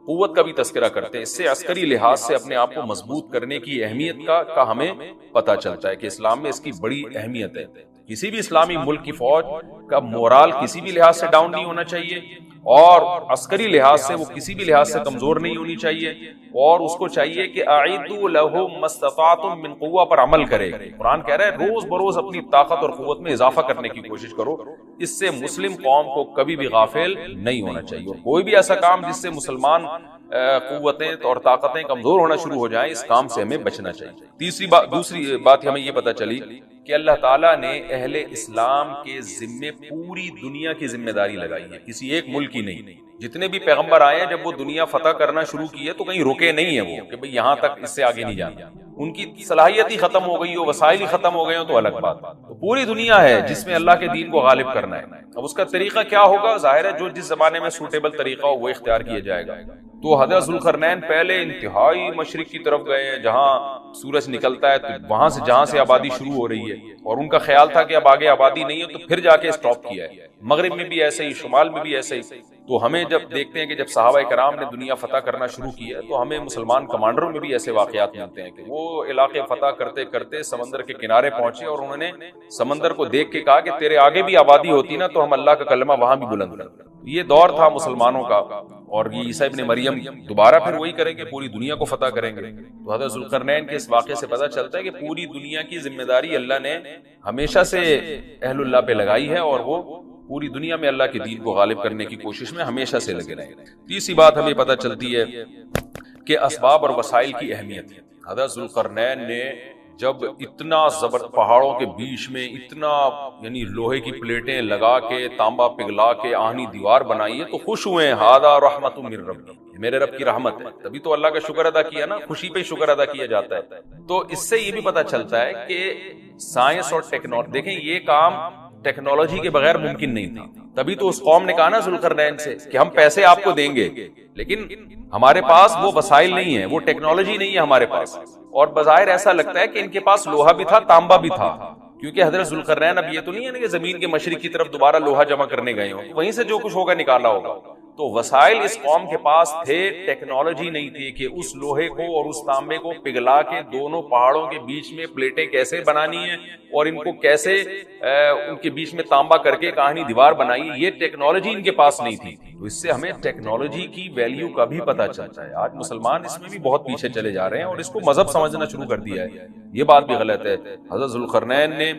قوت کا بھی تذکرہ کرتے ہیں. اس سے عسکری لحاظ سے اپنے آپ کو مضبوط کرنے کی اہمیت کا ہمیں پتہ چلتا ہے کہ اسلام میں اس کی بڑی اہمیت ہے. کسی بھی اسلامی ملک کی فوج کا مورال کسی بھی لحاظ سے ڈاؤن نہیں ہونا چاہیے, اور عسکری لحاظ سے وہ کسی بھی لحاظ سے کمزور نہیں ہونی چاہیے, اور اس کو چاہیے کہ اعیدوا لہم ما استطعتم من قوہ پر عمل کرے. قرآن کہہ رہا ہے روز بروز اپنی طاقت اور قوت میں اضافہ کرنے کی کوشش کرو. اس سے مسلم قوم کو کبھی بھی غافل نہیں ہونا چاہیے, اور کوئی بھی ایسا کام جس سے مسلمان قوتیں اور طاقتیں کمزور ہونا شروع ہو جائیں, اس کام سے ہمیں بچنا چاہیے. دوسری بات ہمیں یہ پتہ چلی کہ اللہ تعالیٰ نے اہل اسلام کے ذمے پوری دنیا کی ذمہ داری لگائی ہے, کسی ایک ملک کی نہیں. جتنے بھی پیغمبر آئے ہیں جب وہ دنیا فتح کرنا شروع کی ہے تو کہیں رکے نہیں ہیں وہ کہ بھئی یہاں تک, اس سے آگے نہیں جانا. ان کی صلاحیت ہی ختم ہو گئی ہو, وسائل ہی ختم ہو گئے ہو تو الگ بات. تو پوری دنیا ہے جس میں اللہ کے دین کو غالب کرنا ہے. اب اس کا طریقہ کیا ہوگا, ظاہر ہے جو جس زمانے میں سوٹیبل طریقہ ہو وہ اختیار کیا جائے گا. تو حضرت ذوالقرنین پہلے انتہائی مشرق کی طرف گئے ہیں جہاں سورج نکلتا ہے، تو وہاں سے جہاں سے آبادی شروع ہو رہی ہے، اور ان کا خیال تھا کہ اب آگے آبادی نہیں ہے، تو پھر جا کے سٹاپ کیا ہے۔ مغرب میں بھی ایسے ہی، شمال میں بھی ایسے ہی۔ تو ہمیں جب دیکھتے ہیں کہ جب صحابہ کرام نے دنیا فتح کرنا شروع کیا، تو ہمیں مسلمان کمانڈروں میں بھی ایسے واقعات ملتے ہیں کہ وہ علاقے فتح کرتے کرتے سمندر کے کنارے پہنچے، اور انہوں نے سمندر کو دیکھ کے کہا کہ تیرے آگے بھی آبادی ہوتی نا تو ہم اللہ کا کلمہ وہاں بھی بلند کرتے۔ یہ دور تھا مسلمانوں کا، اور یہ عیسیٰ ابن مریم دوبارہ پھر وہی کریں گے، پوری دنیا کو فتح کریں گے۔ تو حضرت ذوالقرنین کے اس واقعے سے پتہ چلتا ہے کہ پوری دنیا کی ذمہ داری اللہ نے ہمیشہ سے اہل اللہ پہ لگائی ہے، اور وہ پوری دنیا میں اللہ کے دین کو غالب کرنے کی کوشش میں ہمیشہ سے لگے رہے ہیں۔ تیسری بات ہمیں پتہ چلتی ہے کہ اسباب اور وسائل کی اہمیت ہے۔ حضرت ذوالقرنین نے جب اتنا پہاڑوں کے بیچ میں اتنا یعنی لوہے کی پلیٹیں لگا کے تانبا پگھلا کے آہنی دیوار بنائی ہے، تو خوش ہوئے ہیں، ہذا رحمت من ربی، میرے رب کی رحمت ہے، تبھی تو اللہ کا شکر ادا کیا نا، خوشی پہ شکر ادا کیا جاتا ہے۔ تو اس سے یہ بھی پتہ چلتا ہے کہ سائنس اور ٹیکنالوجی، دیکھیں یہ کام ٹیکنالوجی کے بغیر ممکن نہیں تھا، تبھی تو اس قوم نے کہا نا ذوالقرنین سے کہ ہم پیسے آپ کو دیں گے، لیکن ہمارے پاس وہ وسائل نہیں ہے، وہ ٹیکنالوجی نہیں ہے ہمارے پاس۔ اور بظاہر ایسا لگتا ہے کہ ان کے پاس لوہا بھی تھا، تانبا بھی تھا، کیونکہ حضرت ذوالقرنین اب یہ تو نہیں ہے نا کہ زمین کے مشرق کی طرف دوبارہ لوہا جمع کرنے گئے ہوں، وہیں سے جو کچھ ہوگا نکالا ہوگا۔ تو وسائل اس قوم کے پاس تھے، ٹیکنالوجی نہیں تھی کہ اس لوہے کو اور اس تانبے کو پگھلا کے دونوں پہاڑوں کے بیچ میں پلیٹیں کیسے بنانی ہیں، اور ان کو کیسے ان کے بیچ میں تانبا کر کے کہانی دیوار بنائی، یہ ٹیکنالوجی ان کے پاس نہیں تھی۔ تو اس سے ہمیں ٹیکنالوجی کی ویلیو کا بھی پتہ چلتا ہے۔ آج مسلمان اس میں بھی بہت پیچھے چلے جا رہے ہیں اور اس کو مذہب سمجھنا شروع کر دیا ہے، یہ بات بھی غلط ہے۔ حضرت ذوالقرنین نے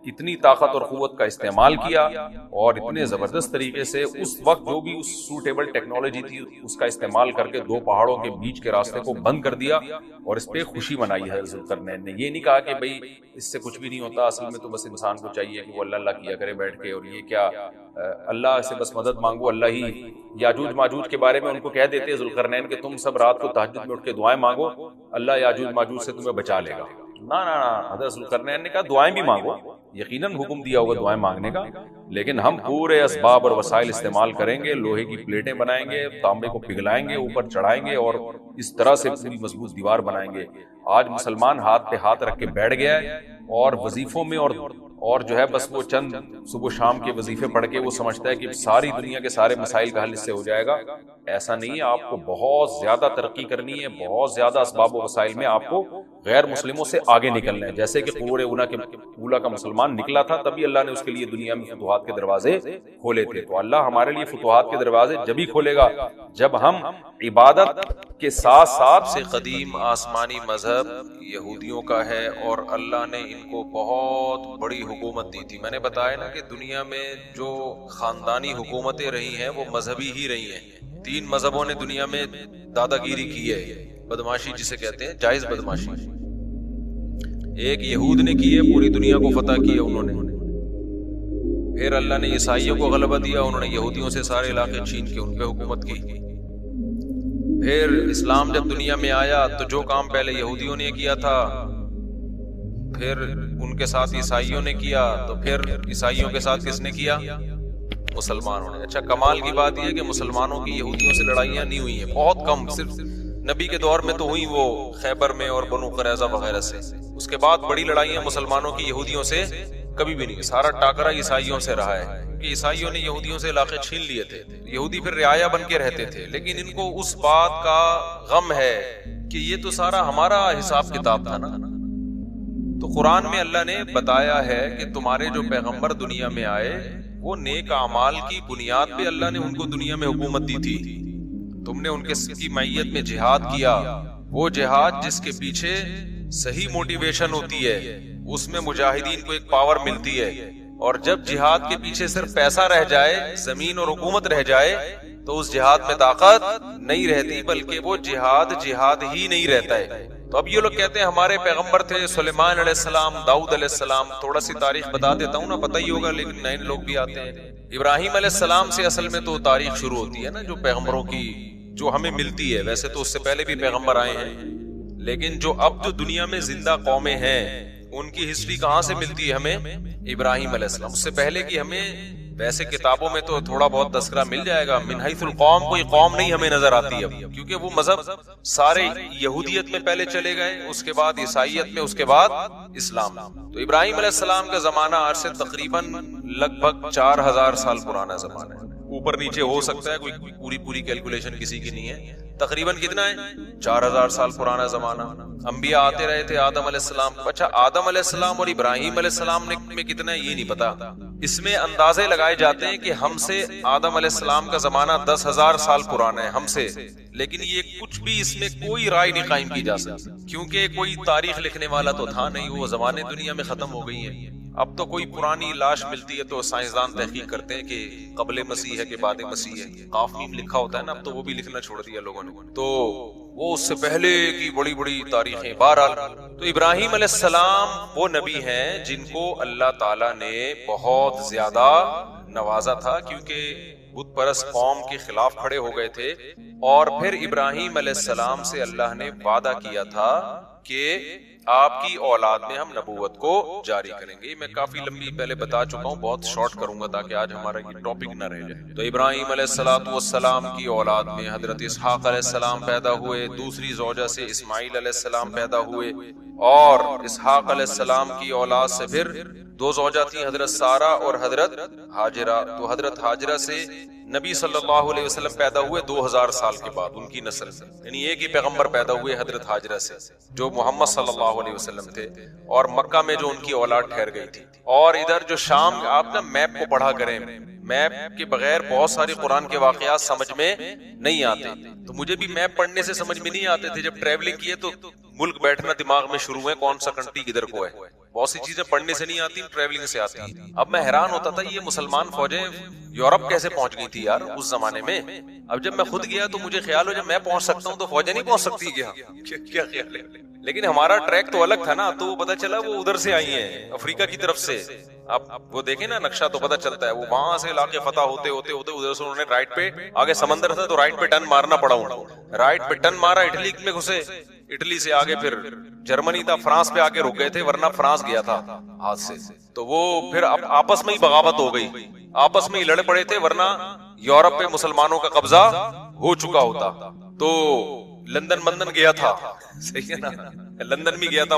اتنی طاقت اور قوت کا استعمال کیا، اور اتنے زبردست طریقے سے اس وقت جو بھی اس سوٹیبل ٹیکنالوجی تھی اس کا استعمال کر کے دو پہاڑوں کے بیچ کے راستے کو بند کر دیا، اور اس پہ خوشی منائی ہے ذوالقرنین نے۔ یہ نہیں کہا کہ بھئی اس سے کچھ بھی نہیں ہوتا، اصل میں تو بس انسان کو چاہیے کہ وہ اللہ اللہ کیا کرے بیٹھ کے، اور یہ کیا اللہ سے بس مدد مانگو، اللہ ہی۔ یاجوج ماجوج کے بارے میں ان کو کہہ دیتے ہیں ذوالقرنین کہ تم سب رات کو تہجد میں اٹھ کے دعائیں مانگو، اللہ یاجوج ماجوج سے تمہیں بچا لے گا۔ نہ نہ نہ، حضرت ذوالقرنین نے کہا دعائیں بھی مانگو، یقیناً حکم دیا ہوگا دعائیں مانگنے کا، لیکن ہم پورے اسباب اور وسائل استعمال کریں گے، لوہے کی پلیٹیں بنائیں گے، تانبے کو پگھلائیں گے، اوپر چڑھائیں گے، اور اس طرح سے پوری مضبوط دیوار بنائیں گے۔ آج مسلمان ہاتھ پہ ہاتھ رکھ کے بیٹھ گیا ہے، اور وظیفوں میں اور جو ہے بس وہ چند صبح شام کے وظیفے پڑھ کے وہ سمجھتا ہے کہ ساری دنیا کے سارے مسائل کا حل اس سے ہو جائے گا۔ ایسا نہیں ہے، آپ کو بہت زیادہ ترقی کرنی ہے، بہت زیادہ اسباب و وسائل میں آپ کو غیر مسلموں سے آگے نکلنا ہے، جیسے کہ قرون اولیٰ کا مسلمان نکلا تھا، تبھی اللہ نے اس کے لیے دنیا میں فتوحات کے دروازے کھولے تھے۔ تو اللہ ہمارے لیے فتوحات کے دروازے جبھی کھولے گا جب ہم عبادت کے ساتھ ساتھ سے قدیم آسمانی مذہب یہودیوں کا ہے، اور اللہ نے ان کو بہت بڑی حکومت دی تھی۔ میں نے بتایا نا کہ دنیا میں جو خاندانی حکومتیں رہی ہیں وہ مذہبی ہی رہی ہیں۔ 3 مذہبوں نے دنیا میں دادا گیری کی ہے، بدماشی جسے کہتے ہیں، جائز بدماشی۔ ایک یہود نے کی ہے، پوری دنیا کو فتح کیا انہوں نے۔ پھر اللہ نے عیسائیوں کو غلبہ دیا، انہوں نے یہودیوں سے سارے علاقے چھین کے ان پہ حکومت کی۔ پھر اسلام جب دنیا میں آیا تو جو کام پہلے یہودیوں نے کیا تھا پھر ان کے ساتھ عیسائیوں نے کیا، تو پھر عیسائیوں کے ساتھ کس نے کیا؟ مسلمانوں نے۔ اچھا، کمال کی بات یہ ہے کہ مسلمانوں کی یہودیوں سے لڑائیاں نہیں ہوئی ہیں، بہت کم، صرف نبی کے دور میں تو ہوئی وہ خیبر میں اور بنو قریظہ وغیرہ سے۔ اس کے بعد بڑی لڑائیاں مسلمانوں کی یہودیوں سے کبھی بھی نہیں، سارا ٹاکرا عیسائیوں سے رہا ہے، کیونکہ عیسائیوں نے یہودیوں سے علاقے چھین لیے تھے، یہودی پھر رعایا بن کے رہتے تھے، لیکن ان کو اس بات کا غم ہے کہ یہ تو سارا ہمارا حساب کتاب تھا نا۔ تو قرآن میں اللہ نے بتایا ہے کہ تمہارے جو پیغمبر دنیا میں آئے وہ نیک اعمال کی بنیاد پہ اللہ نے ان کو دنیا میں حکومت دی تھی۔ تم نے ان کی معیت میں جہاد کیا، وہ جہاد جس کے پیچھے صحیح موٹیویشن ہوتی ہے، اس میں مجاہدین کو ایک پاور ملتی ہے، اور جب جہاد کے پیچھے صرف پیسہ رہ جائے، زمین اور حکومت رہ جائے، تو اس جہاد میں طاقت نہیں رہتی، بلکہ وہ جہاد ہی نہیں رہتا ہے۔ تو اب یہ لوگ کہتے ہیں ہمارے پیغمبر تھے سلیمان علیہ السلام، داؤد علیہ السلام، تھوڑا سی تاریخ بتا دیتا ہوں نا، پتہ ہی ہوگا لیکن نئے لوگ بھی آتے ہیں۔ ابراہیم علیہ السلام سے اصل میں تو تاریخ شروع ہوتی ہے نا، جو پیغمبروں کی جو ہمیں ملتی ہے، ویسے تو اس سے پہلے بھی پیغمبر آئے ہیں، لیکن جو اب جو دنیا میں زندہ قومیں ہیں ان کی ہسٹری کہاں سے ملتی ہے ہمیں؟ ابراہیم علیہ السلام. اس سے پہلے کہ ہمیں ویسے کتابوں میں تو تھوڑا بہت تذکرہ مل جائے گا، من حیث القوم کوئی قوم نہیں ہمیں نظر آتی اب، کیونکہ وہ مذہب سارے یہودیت میں پہلے چلے گئے، اس کے بعد عیسائیت میں، اس کے بعد اسلام. تو ابراہیم علیہ السلام کا زمانہ آج سے تقریباً لگ بھگ 4000 سال پرانا زمانہ ہے. اوپر نیچے ہو سکتا ہے، کوئی پوری کیلکولیشن کسی کی نہیں ہے. تقریباً کتنا ہے؟ 4000 سال پرانا زمانہ. انبیاء آتے رہے تھے آدم علیہ السلام. اچھا آدم علیہ السلام اور ابراہیم علیہ السلام میں کتنا ہے یہ نہیں پتا. اس میں اندازے لگائے جاتے ہیں کہ ہم سے آدم علیہ السلام کا زمانہ 10,000 سال پرانا ہے ہم سے، لیکن یہ کچھ بھی اس میں کوئی رائے نہیں قائم کی جا سکتی، کیونکہ کوئی تاریخ لکھنے والا تو تھا نہیں، وہ زمانے دنیا میں ختم ہو گئی ہیں. اب تو کوئی پرانی لاش ملتی ہے تو سائنسدان تحقیق کرتے ہیں کہ قبل مسیح ہے کہ بعد مسیح ہے. قاف میم لکھا ہوتا ہے نا، اب تو وہ بھی لکھنا چھوڑ دیا لوگوں نے، تو وہ اس سے پہلے کی بڑی بڑی تاریخیں. بہرحال تو ابراہیم علیہ السلام وہ نبی ہیں جن کو اللہ تعالیٰ نے بہت زیادہ نوازا تھا، کیونکہ بت پرست قوم کے خلاف کھڑے ہو گئے تھے. اور پھر ابراہیم علیہ السلام سے اللہ نے وعدہ کیا تھا کہ آپ کی اولاد میں ہم نبوت کو جاری کریں گے. میں کافی لمبی پہلے بتا چکا ہوں، بہت شارٹ کروں گا تاکہ آج ہمارا یہ ٹاپک نہ رہ جائے. تو ابراہیم علیہ السلام کی اولاد میں حضرت اسحاق علیہ السلام پیدا ہوئے، دوسری زوجہ سے اسماعیل علیہ السلام پیدا ہوئے، اور اسحاق علیہ السلام کی اولاد سے پھر دو زوجہ تھیں، حضرت سارہ اور حضرت ہاجرہ. تو حضرت ہاجرہ سے نبی صلی اللہ علیہ وسلم پیدا ہوئے 2000 سال کے بعد ان کی نسل سے، یعنی ایک ہی پیغمبر پیدا ہوئے حضرت ہاجرہ سے جو محمد صلی اللہ علیہ وسلم تھے، اور مکہ میں جو ان کی اولاد ٹھہر گئی تھی. اور ادھر جو شام، آپ نا میپ کو پڑھا کریں، میپ کے بغیر بہت سارے قرآن کے واقعات سمجھ میں نہیں آتے. تو مجھے بھی میپ پڑھنے سے سمجھ میں نہیں آتے تھے، جب ٹریولنگ کیے تو ملک بیٹھنا دماغ میں شروع ہے، کون سا کنٹری کدھر کو ہے. بہت سی چیزیں پڑھنے سے نہیں آتی، ٹریولنگ سے آتی ہیں. اب میں حیران ہوتا تھا یہ مسلمان فوجیں یورپ کیسے پہنچ گئی تھی یار اس زمانے میں. اب جب میں خود گیا تو مجھے خیال ہو جب میں پہنچ سکتا ہوں تو فوجیں نہیں پہنچ سکتی کیا خیال ہے؟ لیکن ہمارا ٹریک تو الگ تھا نا، تو وہ پتا چلا وہ ادھر سے آئی ہیں افریقہ کی طرف سے. اب وہ دیکھیں نا نقشہ تو پتا چلتا ہے، وہ وہاں سے علاقے فتح ہوتے ہوتے ہوتے ادھر سے انہوں نے رائٹ پہ، آگے سمندر تھا تو رائٹ پہ ٹرن مارنا پڑا. رائٹ پہ ٹرن مارا، اٹلی میں گھسے، اٹلی سے آگے پھر جرمنی تھا، فرانس پہ آگے رک گئے تھے، ورنہ فرانس گیا تھا ہاتھ سے. تو وہ پھر آپس میں ہی بغاوت ہو گئی، آپس میں ہی لڑے پڑے تھے، ورنہ یورپ پہ مسلمانوں کا قبضہ ہو چکا ہوتا. تو لندن گیا تھا، صحیح ہے نا، لندن بھی گیا تھا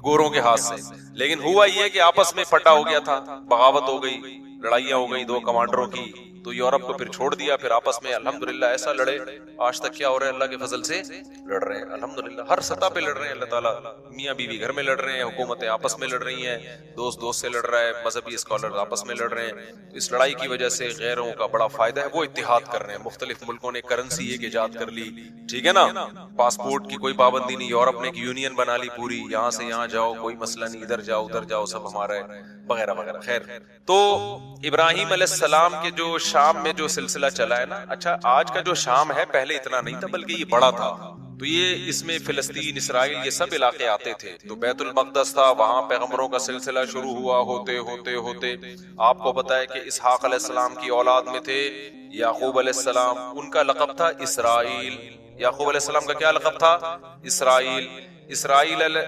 گوروں کے ہاتھ سے. لیکن ہوا یہ کہ آپس میں پھٹا ہو گیا تھا، بغاوت ہو گئی، لڑائیاں ہو گئی دو کمانڈروں کی. تو یورپ کو پھر چھوڑ دیا، پھر آپس میں الحمدللہ ایسا لڑے. آج تک کیا ہو رہا ہے؟ اللہ کے فضل سے لڑ رہے ہیں الحمدللہ، ہر سطح پہ لڑ رہے ہیں. اللہ تعالیٰ میاں بیوی گھر میں لڑ رہے ہیں، حکومتیں آپس میں لڑ رہی ہیں، دوست سے لڑ رہا ہے، مذہبی اسکالر آپس میں لڑ رہے ہیں. اس لڑائی کی وجہ سے غیروں کا بڑا فائدہ ہے، وہ اتحاد کر رہے ہیں. مختلف ملکوں نے کرنسی ایک ایجاد کر لی، ٹھیک ہے نا، پاسپورٹ کی کوئی پابندی نہیں. یورپ نے ایک یونین بنا لی پوری، یہاں سے یہاں جاؤ کوئی مسئلہ نہیں، ادھر جاؤ ادھر جاؤ سب ہمارا ہے، وغیرہ وغیرہ. خیر، تو ابراہیم علیہ السلام کے جو شام میں جو سلسلہ چلا ہے نا، اچھا آج کا جو شام ہے پہلے اتنا نہیں تھا بلکہ یہ بڑا تھا. تو یہ اس میں فلسطین، اسرائیل، یہ سب علاقے آتے تھے. تو بیت المقدس تھا، وہاں پیغمبروں کا سلسلہ شروع ہوا ہوتے ہوتے ہوتے آپ کو پتا ہے کہ اسحاق علیہ السلام کی اولاد میں تھے یعقوب علیہ السلام، ان کا لقب تھا اسرائیل. یعقوب علیہ السلام کا کیا لقب تھا؟ اسرائیل.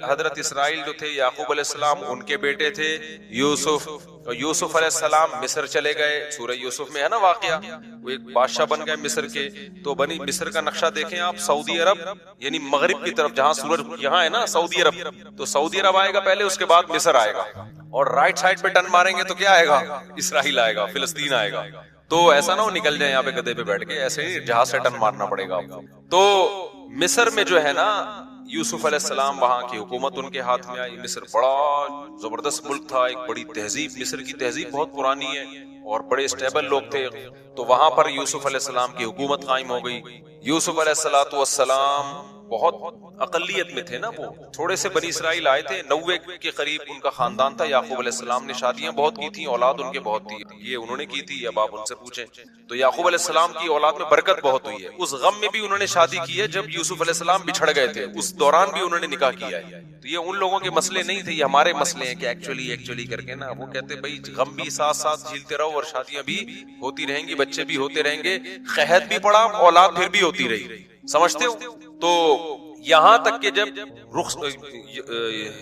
حضرت اسرائیل جو تھے یعقوب علیہ السلام ان کے بیٹے تھے یوسف. یوسف علیہ السلام مصر چلے گئے، سورہ یوسف میں ہے نا واقعہ، وہ ایک بادشاہ بن گئے مصر کے. تو بنی مصر کا نقشہ دیکھیں آپ، سعودی عرب یعنی مغرب کی طرف جہاں سورج یہاں ہے نا سعودی عرب، تو سعودی عرب آئے گا پہلے، اس کے بعد مصر آئے گا. اور رائٹ سائڈ پہ ٹرن ماریں گے تو کیا آئے گا؟ اسرائیل آئے گا، فلسطین آئے گا. تو ایسا نہ ہو نکل جائیں یہاں پہ گدھے پہ بیٹھ کے، ایسے ہی جہاز سے ٹرن مارنا پڑے گا. تو مصر میں جو ہے نا یوسف علیہ السلام، وہاں کی حکومت ان کے ہاتھ میں آئی. مصر بڑا زبردست ملک تھا، ایک بڑی تہذیب، مصر کی تہذیب بہت پرانی ہے اور بڑے اسٹیبل لوگ تھے. تو وہاں پر یوسف علیہ السلام کی حکومت قائم ہو گئی. یوسف علیہ السلام بہت اقلیت میں تھے نا، وہ تھوڑے سے بنی اسرائیل آئے تھے، 90 کے قریب ان کا خاندان تھا. یعقوب علیہ السلام نے شادیاں بہت کی تھیں، اولاد ان کے بہت تھی، یہ انہوں نے کی تھی، اب آپ ان سے پوچھیں. تو یعقوب علیہ السلام کی اولاد میں برکت بہت ہوئی ہے. اس غم میں بھی انہوں نے شادی کی ہے جب یوسف علیہ السلام بچھڑ گئے تھے، اس دوران بھی انہوں نے نکاح کیا ہے. تو یہ ان لوگوں کے مسئلے نہیں تھے، یہ ہمارے مسئلے ہیں کہ ایکچولی کر کے نا وہ کہتے بھائی غم بھی ساتھ ساتھ جھیلتے رہو اور شادیاں بھی ہوتی رہیں گی، بچے بھی ہوتے رہیں گے، قحط بھی پڑا، اولاد پھر بھی ہوتی رہی. سمجھتے ہو؟ تو یہاں تک کہ جب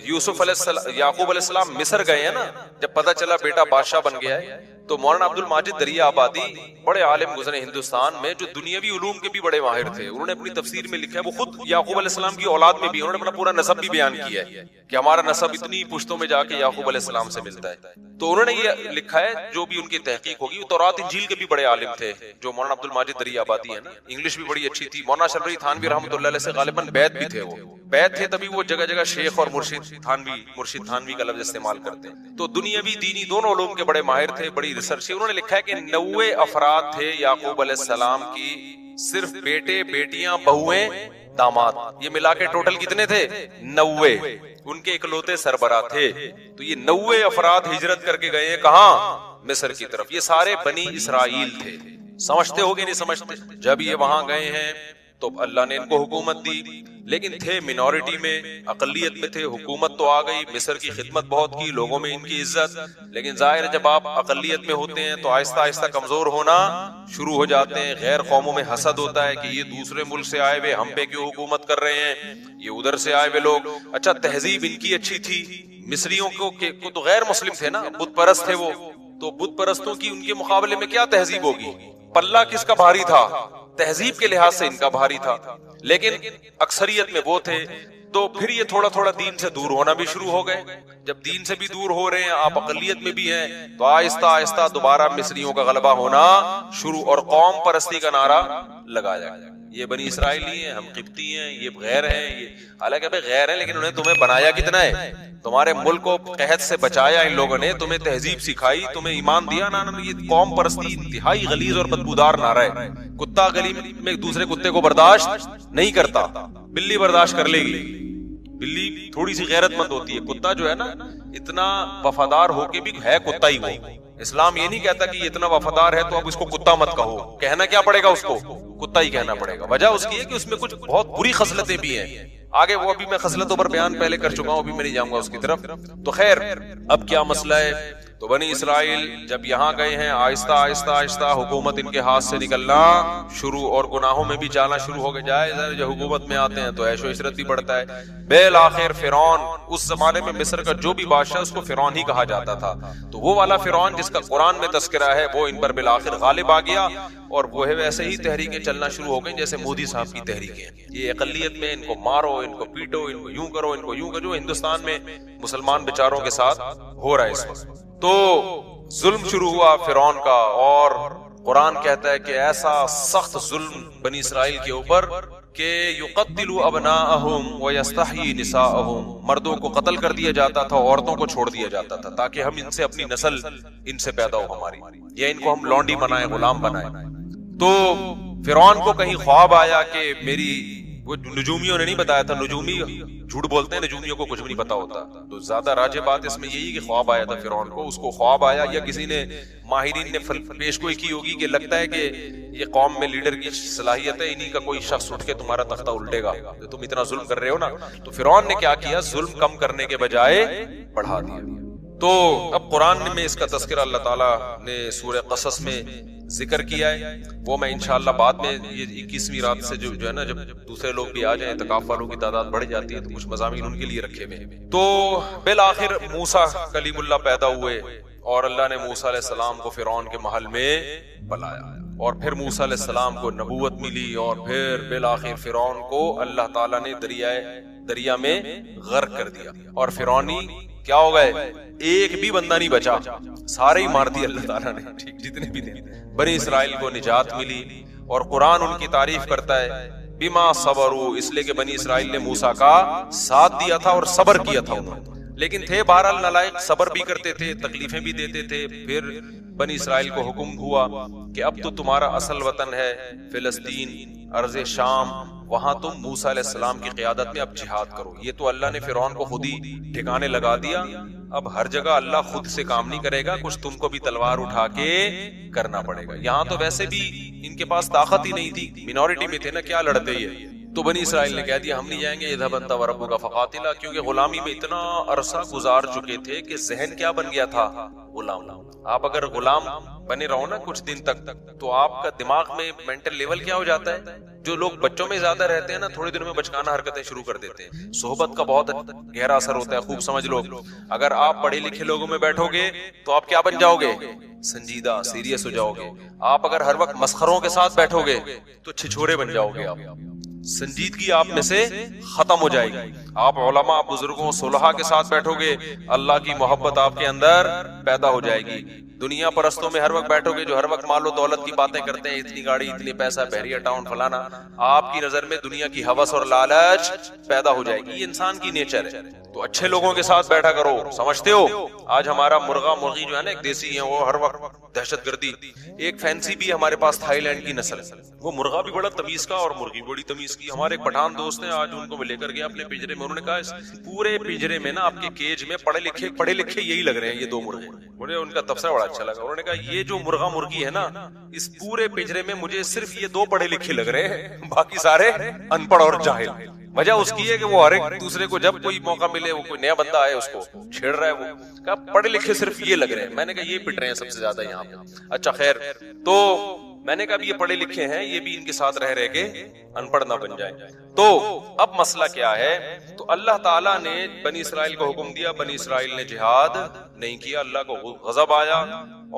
یوسف علیہ السلام یعقوب علیہ السلام مصر گئے ہیں نا، جب پتہ چلا بیٹا بادشاہ بن گیا ہے، تو مولانا عبد الماجد دریا آبادی بڑے عالم گزرے ہندوستان میں جو دنیاوی علوم کے بھی بڑے ماہر تھے، انہوں نے اپنی تفسیر میں لکھا ہے، وہ خود یعقوب علیہ السلام کی اولاد میں بھی انہوں نے اپنا پورا نسب بھی بیان کیا ہے کہ ہمارا نسب اتنی پشتوں میں جا کے یعقوب علیہ السلام سے ملتا ہے. تو انہوں نے یہ لکھا ہے، جو بھی ان کی تحقیق ہوگی. تورات انجیل کے بھی بڑے عالم تھے جو مولانا عبد الماجد دریا آبادی ہے نا، انگلش بھی بڑی اچھی تھی. مولانا شرعی تھانوی رحمۃ اللہ علیہ سے غالباً بیت بھی تھے، وہ بیت تھے تبھی وہ جگہ جگہ شیخ اور مرشد تھانوی کا لفظ استعمال کرتے ہیں. تو دنیاوی دینی دونوں علوم کے بڑے ماہر تھے، بڑی ریسرچ. انہوں نے لکھا ہے کہ 90 افراد تھے یعقوب علیہ السلام کی، صرف بیٹے بیٹیاں بہویں داماد، یہ ملا کے ٹوٹل کتنے تھے؟ 90. ان کے اکلوتے سربراہ تھے. تو یہ 90 افراد ہجرت کر کے گئے ہیں کہاں؟ مصر کی طرف. یہ سارے بنی اسرائیل تھے. سمجھتے ہو کہ نہیں سمجھتے؟ جب یہ وہاں گئے ہیں تو اللہ نے ان کو حکومت دی، لیکن تھے منورٹی میں، اقلیت میں تھے. حکومت تو آ گئی، مصر کی خدمت بہت کی، لوگوں میں ان کی عزت. لیکن ظاہر ہے جب آپ اقلیت میں ہوتے ہیں تو آہستہ آہستہ کمزور ہونا شروع ہو جاتے ہیں. غیر قوموں میں حسد ہوتا ہے کہ یہ دوسرے ملک سے آئے ہوئے ہم پہ کیوں حکومت کر رہے ہیں، یہ ادھر سے آئے ہوئے لوگ. اچھا تہذیب ان کی اچھی تھی، مصریوں کو تو غیر مسلم تھے نا، بت پرست تھے وہ، تو بت پرستوں کی ان کے مقابلے میں کیا تہذیب ہوگی؟ پلہ کس کا بھاری تھا؟ تہذیب کے لحاظ سے ان کا بھاری تھا. لیکن اکثریت میں وہ تھے. تو پھر یہ تھوڑا تھوڑا دین سے دور ہونا بھی شروع ہو گئے. جب دین سے بھی دور ہو رہے ہیں، آپ اقلیت میں بھی ہیں، تو آہستہ آہستہ دوبارہ مصریوں کا غلبہ ہونا شروع، اور قوم پرستی کا نعرہ لگایا. یہ بنی اسرائیلی ہیں، ہم قبطی ہیں، یہ غیر ہیں. یہ حالانکہ بھائی غیر ہیں، لیکن انہیں تمہیں بنایا کتنا ہے؟ تمہارے ملک کو قحط سے بچایا ان لوگوں نے، تمہیں تہذیب سکھائی، تمہیں ایمان دیا نا. یہ قوم پرستی انتہائی غلیظ اور بدبودار نعرہ ہے. کتا گلی میں دوسرے کتے کو برداشت نہیں کرتا، بلی برداشت کر لے گی. بلی تھوڑی سی غیرت مند ہوتی ہے، کتا جو ہے نا اتنا وفادار ہو کے بھی ہے کتا ہی وہ. اسلام یہ نہیں کہتا کہ یہ اتنا وفادار ہے تو اب اس کو کتا مت کہو. کہنا کیا پڑے گا اس کو؟ کتا ہی کہنا پڑے گا. وجہ اس کی ہے کہ اس میں کچھ بہت بری خصلتیں بھی ہیں. آگے وہ ابھی میں خصلتوں پر بیان پہلے کر چکا ہوں، ابھی میں نہیں جاؤں گا اس کی طرف. تو خیر اب کیا مسئلہ ہے؟ تو بنی اسرائیل جب یہاں گئے ہیں، آہستہ آہستہ آہستہ حکومت ان کے ہاتھ سے نکلنا شروع، اور گناہوں میں بھی جانا شروع ہو گئے. جائے جب حکومت میں آتے ہیں تو عیش و عشرت بھی بڑھتا ہے. بالآخر فرعون، اس زمانے میں مصر کا جو بھی بادشاہ اس کو فرعون ہی کہا جاتا تھا. تو وہ والا فرعون جس کا قرآن میں تذکرہ ہے وہ ان پر بالآخر غالب آ گیا، اور وہ ہے ویسے ہی تحریکیں چلنا شروع ہو گئیں جیسے مودی صاحب کی تحریکیں. یہ اقلیت میں ان کو مارو، ان کو پیٹو، ان کو یوں کرو، ان کو یوں کرو، جو ہندوستان میں مسلمان بیچاروں کے ساتھ ہو رہا ہے اس وقت. تو ظلم شروع ہوا فرعون کا، اور قرآن کہتا ہے کہ ایسا سخت ظلم بنی اسرائیل کے اوپر کہ یقتل ابناءہم ویستحیی نساءہم، مردوں کو قتل کر دیا جاتا تھا، عورتوں کو چھوڑ دیا جاتا تھا، تاکہ ہم ان سے اپنی نسل ان سے پیدا ہو ہماری، یا ان کو ہم لونڈی بنائیں، غلام بنائیں. تو فرعون کو کہیں خواب آیا کہ میری، وہ نجومیوں نے نہیں بتایا تھا، نجومی جھوٹ بولتے ہیں، نجومیوں کو کچھ بھی نہیں پتا ہوتا. تو زیادہ راجع بات اس میں یہی کہ خواب آیا تھا فرعون کو. اس کو خواب آیا یا کسی نے ماہرین نے پیش گوئی کی ہوگی کہ لگتا ہے کہ یہ قوم میں لیڈر کی صلاحیت ہے، انہی کا کوئی شخص اٹھ کے تمہارا تختہ الٹے گا، تم اتنا ظلم کر رہے ہو نا. تو فرعون نے کیا کیا؟ ظلم کم کرنے کے بجائے بڑھا دیا. تو اب قرآن میں اس کا تذکرہ اللہ تعالیٰ نے سورہ قصص میں ذکر کیا ہے، وہ میں انشاءاللہ بعد میں، یہ 21ویں رات سے جو ہے نا، جب دوسرے لوگ بھی آ جائیں، اعتکاف والوں کی تعداد بڑھ جاتی ہے تو کچھ مضامین ان کے لیے رکھے ہوئے. تو بالآخر موسیٰ کلیم اللہ پیدا ہوئے، اور اللہ نے موسیٰ علیہ السلام کو فرعون کے محل میں بلایا، اور پھر موسیٰ علیہ السلام کو نبوت ملی، اور پھر بالآخر فرعون کو اللہ تعالیٰ نے دریا میں غرق کر دیا. اور فرعونی کیا ہو گئے؟ ایک بھی بندہ نہیں بچا، سارے ہی مار دیے اللہ تعالیٰ نے، جتنے بھی تھے. بنی اسرائیل کو نجات ملی، اور قرآن ان کی تعریف کرتا ہے بما صبروا، اس لیے کہ بنی اسرائیل نے موسیٰ کا ساتھ دیا تھا اور صبر کیا تھا انہوں نے. لیکن تھے بہرحال نالائق، صبر بھی کرتے تھے، تکلیفیں بھی دیتے تھے. پھر بنی اسرائیل کو حکم ہوا کہ اب تو تمہارا اصل وطن ہے فلسطین، ارض شام، وہاں تم موسیٰ علیہ السلام کی قیادت میں اب جہاد کرو. یہ تو اللہ نے فرعون کو خود ہی ٹھکانے لگا دیا. اب ہر جگہ اللہ خود سے کام نہیں کرے گا، کچھ تم کو بھی تلوار اٹھا کے کرنا پڑے گا. یہاں تو ویسے بھی ان کے پاس طاقت ہی نہیں تھی، مینورٹی میں تھے نا، کیا لڑتے یہ. تو بنی اسرائیل نے کہہ دیا ہم نہیں جائیں گے، اذهب انت وربک فقاتلا، کیونکہ غلامی میں اتنا عرصہ گزار چکے تھے کہ ذہن کیا بن گیا تھا؟ غلام۔ آپ اگر غلام بنے رہو نا کچھ دن تک تو آپ کا دماغ میں مینٹل لیول کیا ہو جاتا ہے؟ جو لوگ بچوں میں زیادہ رہتے ہیں نا تھوڑے دنوں میں بچکانہ حرکتیں شروع کر دیتے ہیں۔ صحبت کا بہت گہرا اثر ہوتا ہے، خوب سمجھ لو۔ اگر آپ پڑھے لکھے لوگوں میں بیٹھو گے تو آپ کیا بن جاؤ گے؟ سنجیدہ، سیریس ہو جاؤ گے۔ آپ اگر ہر وقت مسخروں کے ساتھ بیٹھو گے تو چھچھورے بن جاؤ گے، آپ سنجیدگی آپ میں سے ختم ہو جائے گی۔ آپ علماء، بزرگوں، صلحاء کے ساتھ بیٹھو گے، اللہ کی محبت آپ کے اندر پیدا ہو جائے گی۔ دنیا پرستوں میں ہر وقت بیٹھو گے جو ہر وقت مال و دولت کی باتیں کرتے ہیں، اتنی گاڑی، اتنی پیسہ، بحریہ ٹاؤن، فلانا، آپ کی نظر میں دنیا کی ہوس اور لالچ پیدا ہو جائے گی۔ یہ انسان کی نیچر ہے۔ تو اچھے لوگوں کے ساتھ بیٹھا کرو۔ سمجھتے ہو آج ہمارا مرغا مرغی جو ہے نا ایک دیسی ہے، وہ ہر وقت دہشت گردی۔ ایک فینسی بھی ہمارے پاس تھائی لینڈ کی نسل ہے، وہ مرغا بھی بڑا تمیز کا اور مرغی بڑی تمیز کی۔ ہمارے ایک پٹھان دوست ہیں، آج ان کو میں لے کر گیا اپنے پنجرے میں، انہوں نے کہا اس پورے پنجرے میں نا آپ کے کیج میں پڑھے لکھے یہی لگ رہے ہیں، یہ دو مرغے۔ مجھے ان کا تبصرہ بڑا اچھا لگا، انہوں نے کہا یہ جو مرغا مرغی ہے نا اس پورے پنجرے میں مجھے صرف یہ دو پڑھے لکھے لگ رہے ہیں، باقی سارے ان پڑھ اور جاہل۔ وجہ اس کی ہے کہ وہ ہر ایک دوسرے کو جب کوئی موقع ملے، وہ کوئی نیا بندہ آئے اس کو چھیڑ رہا ہے، وہ کہا پڑھے لکھے صرف یہ لگ رہے ہیں۔ میں نے کہا یہ پٹ رہے ہیں سب سے زیادہ یہاں پہ۔ اچھا خیر، تو میں نے کہا یہ پڑھے لکھے ہیں، یہ بھی ان کے ساتھ رہ کے ان پڑھ نہ بن جائیں۔ تو اب مسئلہ کیا ہے؟ تو اللہ تعالیٰ نے بنی اسرائیل کو حکم دیا، بنی اسرائیل نے جہاد نہیں کیا، اللہ کو غضب آیا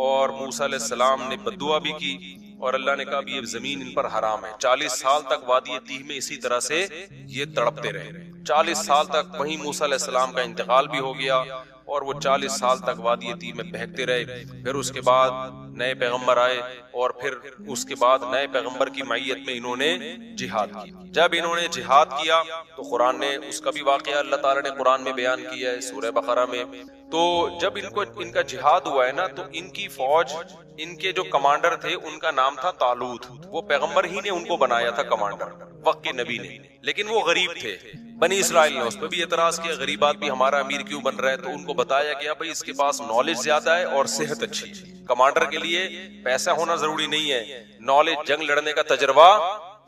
اور موسیٰ علیہ السلام نے بددعا بھی کی، اور اللہ نے کہا یہ زمین ان پر حرام ہے۔ 40 سال تک وادی تیہ میں اسی طرح سے یہ تڑپتے رہے، 40 سال تک وہیں موسیٰ علیہ السلام کا انتقال بھی ہو گیا اور وہ 40 سال تک وادی تیہ میں بہکتے رہے۔ پھر اس کے بعد نئے پیغمبر آئے اور پھر اس کے بعد نئے پیغمبر کی معیت میں انہوں نے جہاد کی۔ جب انہوں نے جہاد کیا تو قرآن نے اس کا بھی واقعہ اللہ تعالیٰ نے قرآن میں بیان کیا ہے سورہ بقرہ میں۔ تو جب ان کا جہاد ہوا ہے نا تو ان کی فوج، ان کے جو کمانڈر تھے ان کا نام تھا طالوت، وہ پیغمبر ہی نے ان کو بنایا تھا کمانڈر، وقت کے نبی نے، لیکن وہ غریب تھے۔ بنی اسرائیل نے اس پہ بھی اعتراض کیا، غریب آدمی ہمارا امیر کیوں بن رہا ہے؟ تو ان کو بتایا گیا بھائی اس کے پاس نالج زیادہ ہے اور صحت اچھی ہے۔ کمانڈر کے لیے پیسہ ہونا ضروری نہیں ہے، نالج، جنگ لڑنے کا تجربہ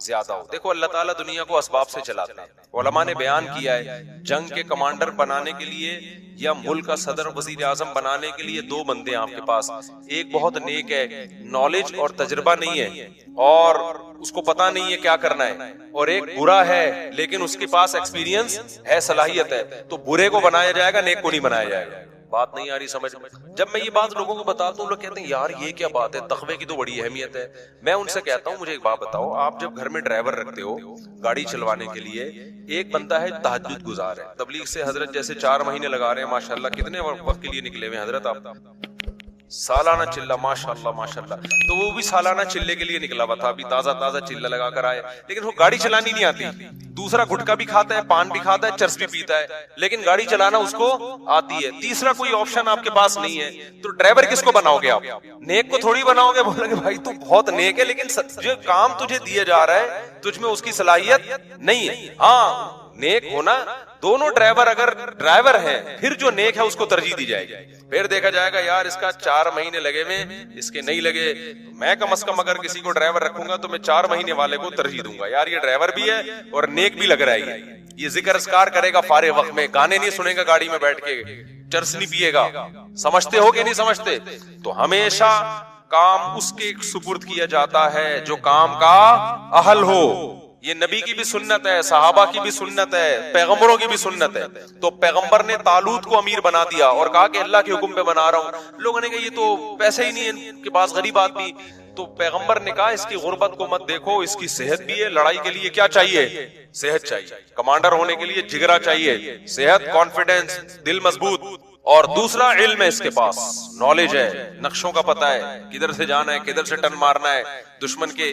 زیادہ ہو۔ دیکھو اللہ تعالیٰ دنیا کو اسباب سے چلاتا ہے۔ علماء نے بیان کیا ہے جنگ کے کمانڈر بنانے کے لیے یا ملک کا صدر وزیر اعظم بنانے کے لیے دو بندے ہیں آپ کے پاس، ایک بہت نیک ہے، نالج اور تجربہ نہیں ہے اور اس کو پتا نہیں ہے کیا کرنا ہے، اور ایک برا ہے لیکن اس کے پاس ایکسپیرینس ہے، صلاحیت ہے، تو برے کو بنایا جائے گا، نیک کو نہیں بنایا جائے گا۔ بات نہیں آ رہی سمجھ میں؟ جب میں یہ بات لوگوں کو بتاتا ہوں لوگ کہتے ہیں یار یہ کیا بات ہے، تقوی کی تو بڑی اہمیت ہے۔ میں ان سے کہتا ہوں مجھے ایک بات بتاؤ، آپ جب گھر میں ڈرائیور رکھتے ہو گاڑی چلوانے کے لیے، ایک بندہ ہے تہجد گزار ہے، تبلیغ سے حضرت جیسے 4 مہینے لگا رہے ہیں، ماشاءاللہ کتنے وقت کے لیے نکلے ہوئے حضرت آپ، سالانہ چلہ، ماشاءاللہ ماشاءاللہ، تو وہ بھی سالانہ چلے کے لیے نکلا ہوا تھا، ابھی تازہ تازہ چلہ لگا کر آئے، لیکن وہ گاڑی چلانی نہیں آتی۔ دوسرا گٹکا بھی کھاتا ہے، پان بھی کھاتا ہے، چرس بھی پیتا ہے، لیکن گاڑی چلانا اس کو آتی ہے۔ تیسرا کوئی آپشن آپ کے پاس نہیں ہے، تو ڈرائیور کس کو بناؤ گے آپ؟ نیک کو تھوڑی بناؤ گے، بولیں گے بھائی تو بہت نیک ہے لیکن جو کام تجھے دیا جا رہا ہے تجھ میں اس کی صلاحیت نہیں ہے۔ ہاں نیک ہونا، دونوں ڈرائیور اگر ڈرائیور ہیں پھر جو نیک ہے اس کو ترجیح دی جائے گی، پھر دیکھا جائے گا یار اس کا 4 مہینے لگے ہوئے، اس کے نہیں لگے، میں کم از کم اگر کسی کو ڈرائیور رکھوں گا تو میں 4 مہینے والے کو ترجیح دوں گا، یار یہ ڈرائیور بھی ہے اور نیک بھی لگ رہا ہے، یہ ذکر اذکار کرے گا فارغ وقت میں، گانے نہیں سنے گا گاڑی میں بیٹھ کے، چرس نہیں پیے گا۔ سمجھتے ہو کہ نہیں سمجھتے؟ تو ہمیشہ کام اس کے سپرد کیا جاتا ہے جو کام کا اہل ہو۔ یہ نبی کی بھی سنت ہے، صحابہ کی بھی سنت ہے، پیغمبروں کی بھی سنت ہے۔ تو پیغمبر نے طالوت کو امیر بنا دیا اور کہا کہ اللہ کے حکم پہ بنا رہا ہوں۔ لوگوں نے کہا یہ تو پیسے ہی نہیں ہے ان کے پاس، غریب آدمی۔ تو پیغمبر نے کہا اس کی غربت کو مت دیکھو، اس کی صحت بھی ہے، لڑائی کے لیے کیا چاہیے؟ صحت چاہیے، کمانڈر ہونے کے لیے جگرا چاہیے، صحت، کانفیڈنس، دل مضبوط، اور دوسرا علم ہے، اس کے پاس نالج ہے، نقشوں کا پتہ ہے، کدھر سے جانا ہے، کدھر سے ٹرن مارنا ہے، دشمن کے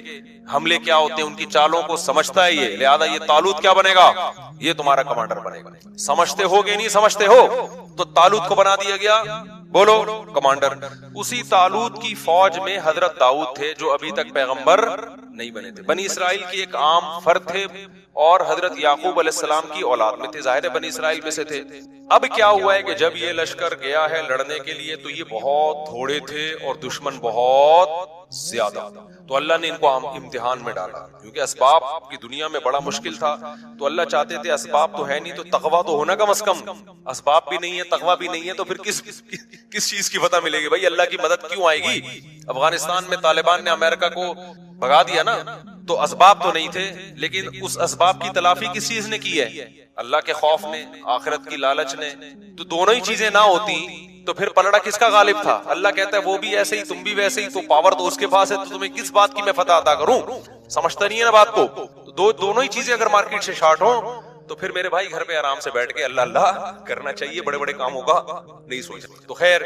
حملے کیا ہوتے ہیں ان کی چالوں کو سمجھتا ہے یہ، لہذا یہ طالوت کیا بنے گا؟ یہ تمہارا کمانڈر بنے گا۔ سمجھتے ہو کہ نہیں سمجھتے ہو؟ تو طالوت کو بنا دیا گیا، بولو، کمانڈر۔ اسی طالوت کی فوج میں حضرت داؤد تھے جو ابھی تک پیغمبر نہیں بنے تھے، بنی اسرائیل کی ایک عام فرد تھے اور حضرت یعقوب علیہ السلام کی اولاد میں تھے، ظاہر ہے بنی اسرائیل میں سے تھے۔ اب کیا ہوا ہے کہ جب یہ لشکر گیا ہے لڑنے کے لیے تو یہ بہت تھوڑے تھے اور دشمن بہت زیادہ. تو اللہ نے ان کو امتحان میں ڈالا کیونکہ اسباب کی دنیا میں بڑا مشکل تھا. تو اللہ چاہتے تھے اسباب تو ہے نہیں تو تقویٰ تو ہونا کم از کم. اسباب بھی نہیں ہے, تقویٰ بھی نہیں ہے, تو پھر کس چیز کی فتح ملے گی بھائی؟ اللہ کی مدد کیوں آئے گی؟ افغانستان میں طالبان نے امریکہ کو بھگا دیا نا, تو اسباب تو نہیں تھے, لیکن اس اسباب کی تلافی کس چیز نے کی ہے؟ اللہ کے خوف نے, آخرت کی لالچ نے. تو دونوں ہی چیزیں نہ ہوتی تو پھر پلڑا کس کا غالب تھا؟ اللہ کہتا ہے وہ بھی ایسے ہی, تم بھی ویسے ہی, تو پاور تو اس کے پاس ہے, تو تمہیں کس بات کی میں فتح عطا کروں؟ سمجھتا نہیں ہے نا بات کو. تو دونوں ہی چیزیں اگر مارکیٹ سے شارٹ ہوں تو پھر میرے بھائی گھر پہ آرام سے بیٹھ کے اللہ اللہ کرنا چاہیے, بڑے بڑے کاموں کا نہیں سوچنا. تو خیر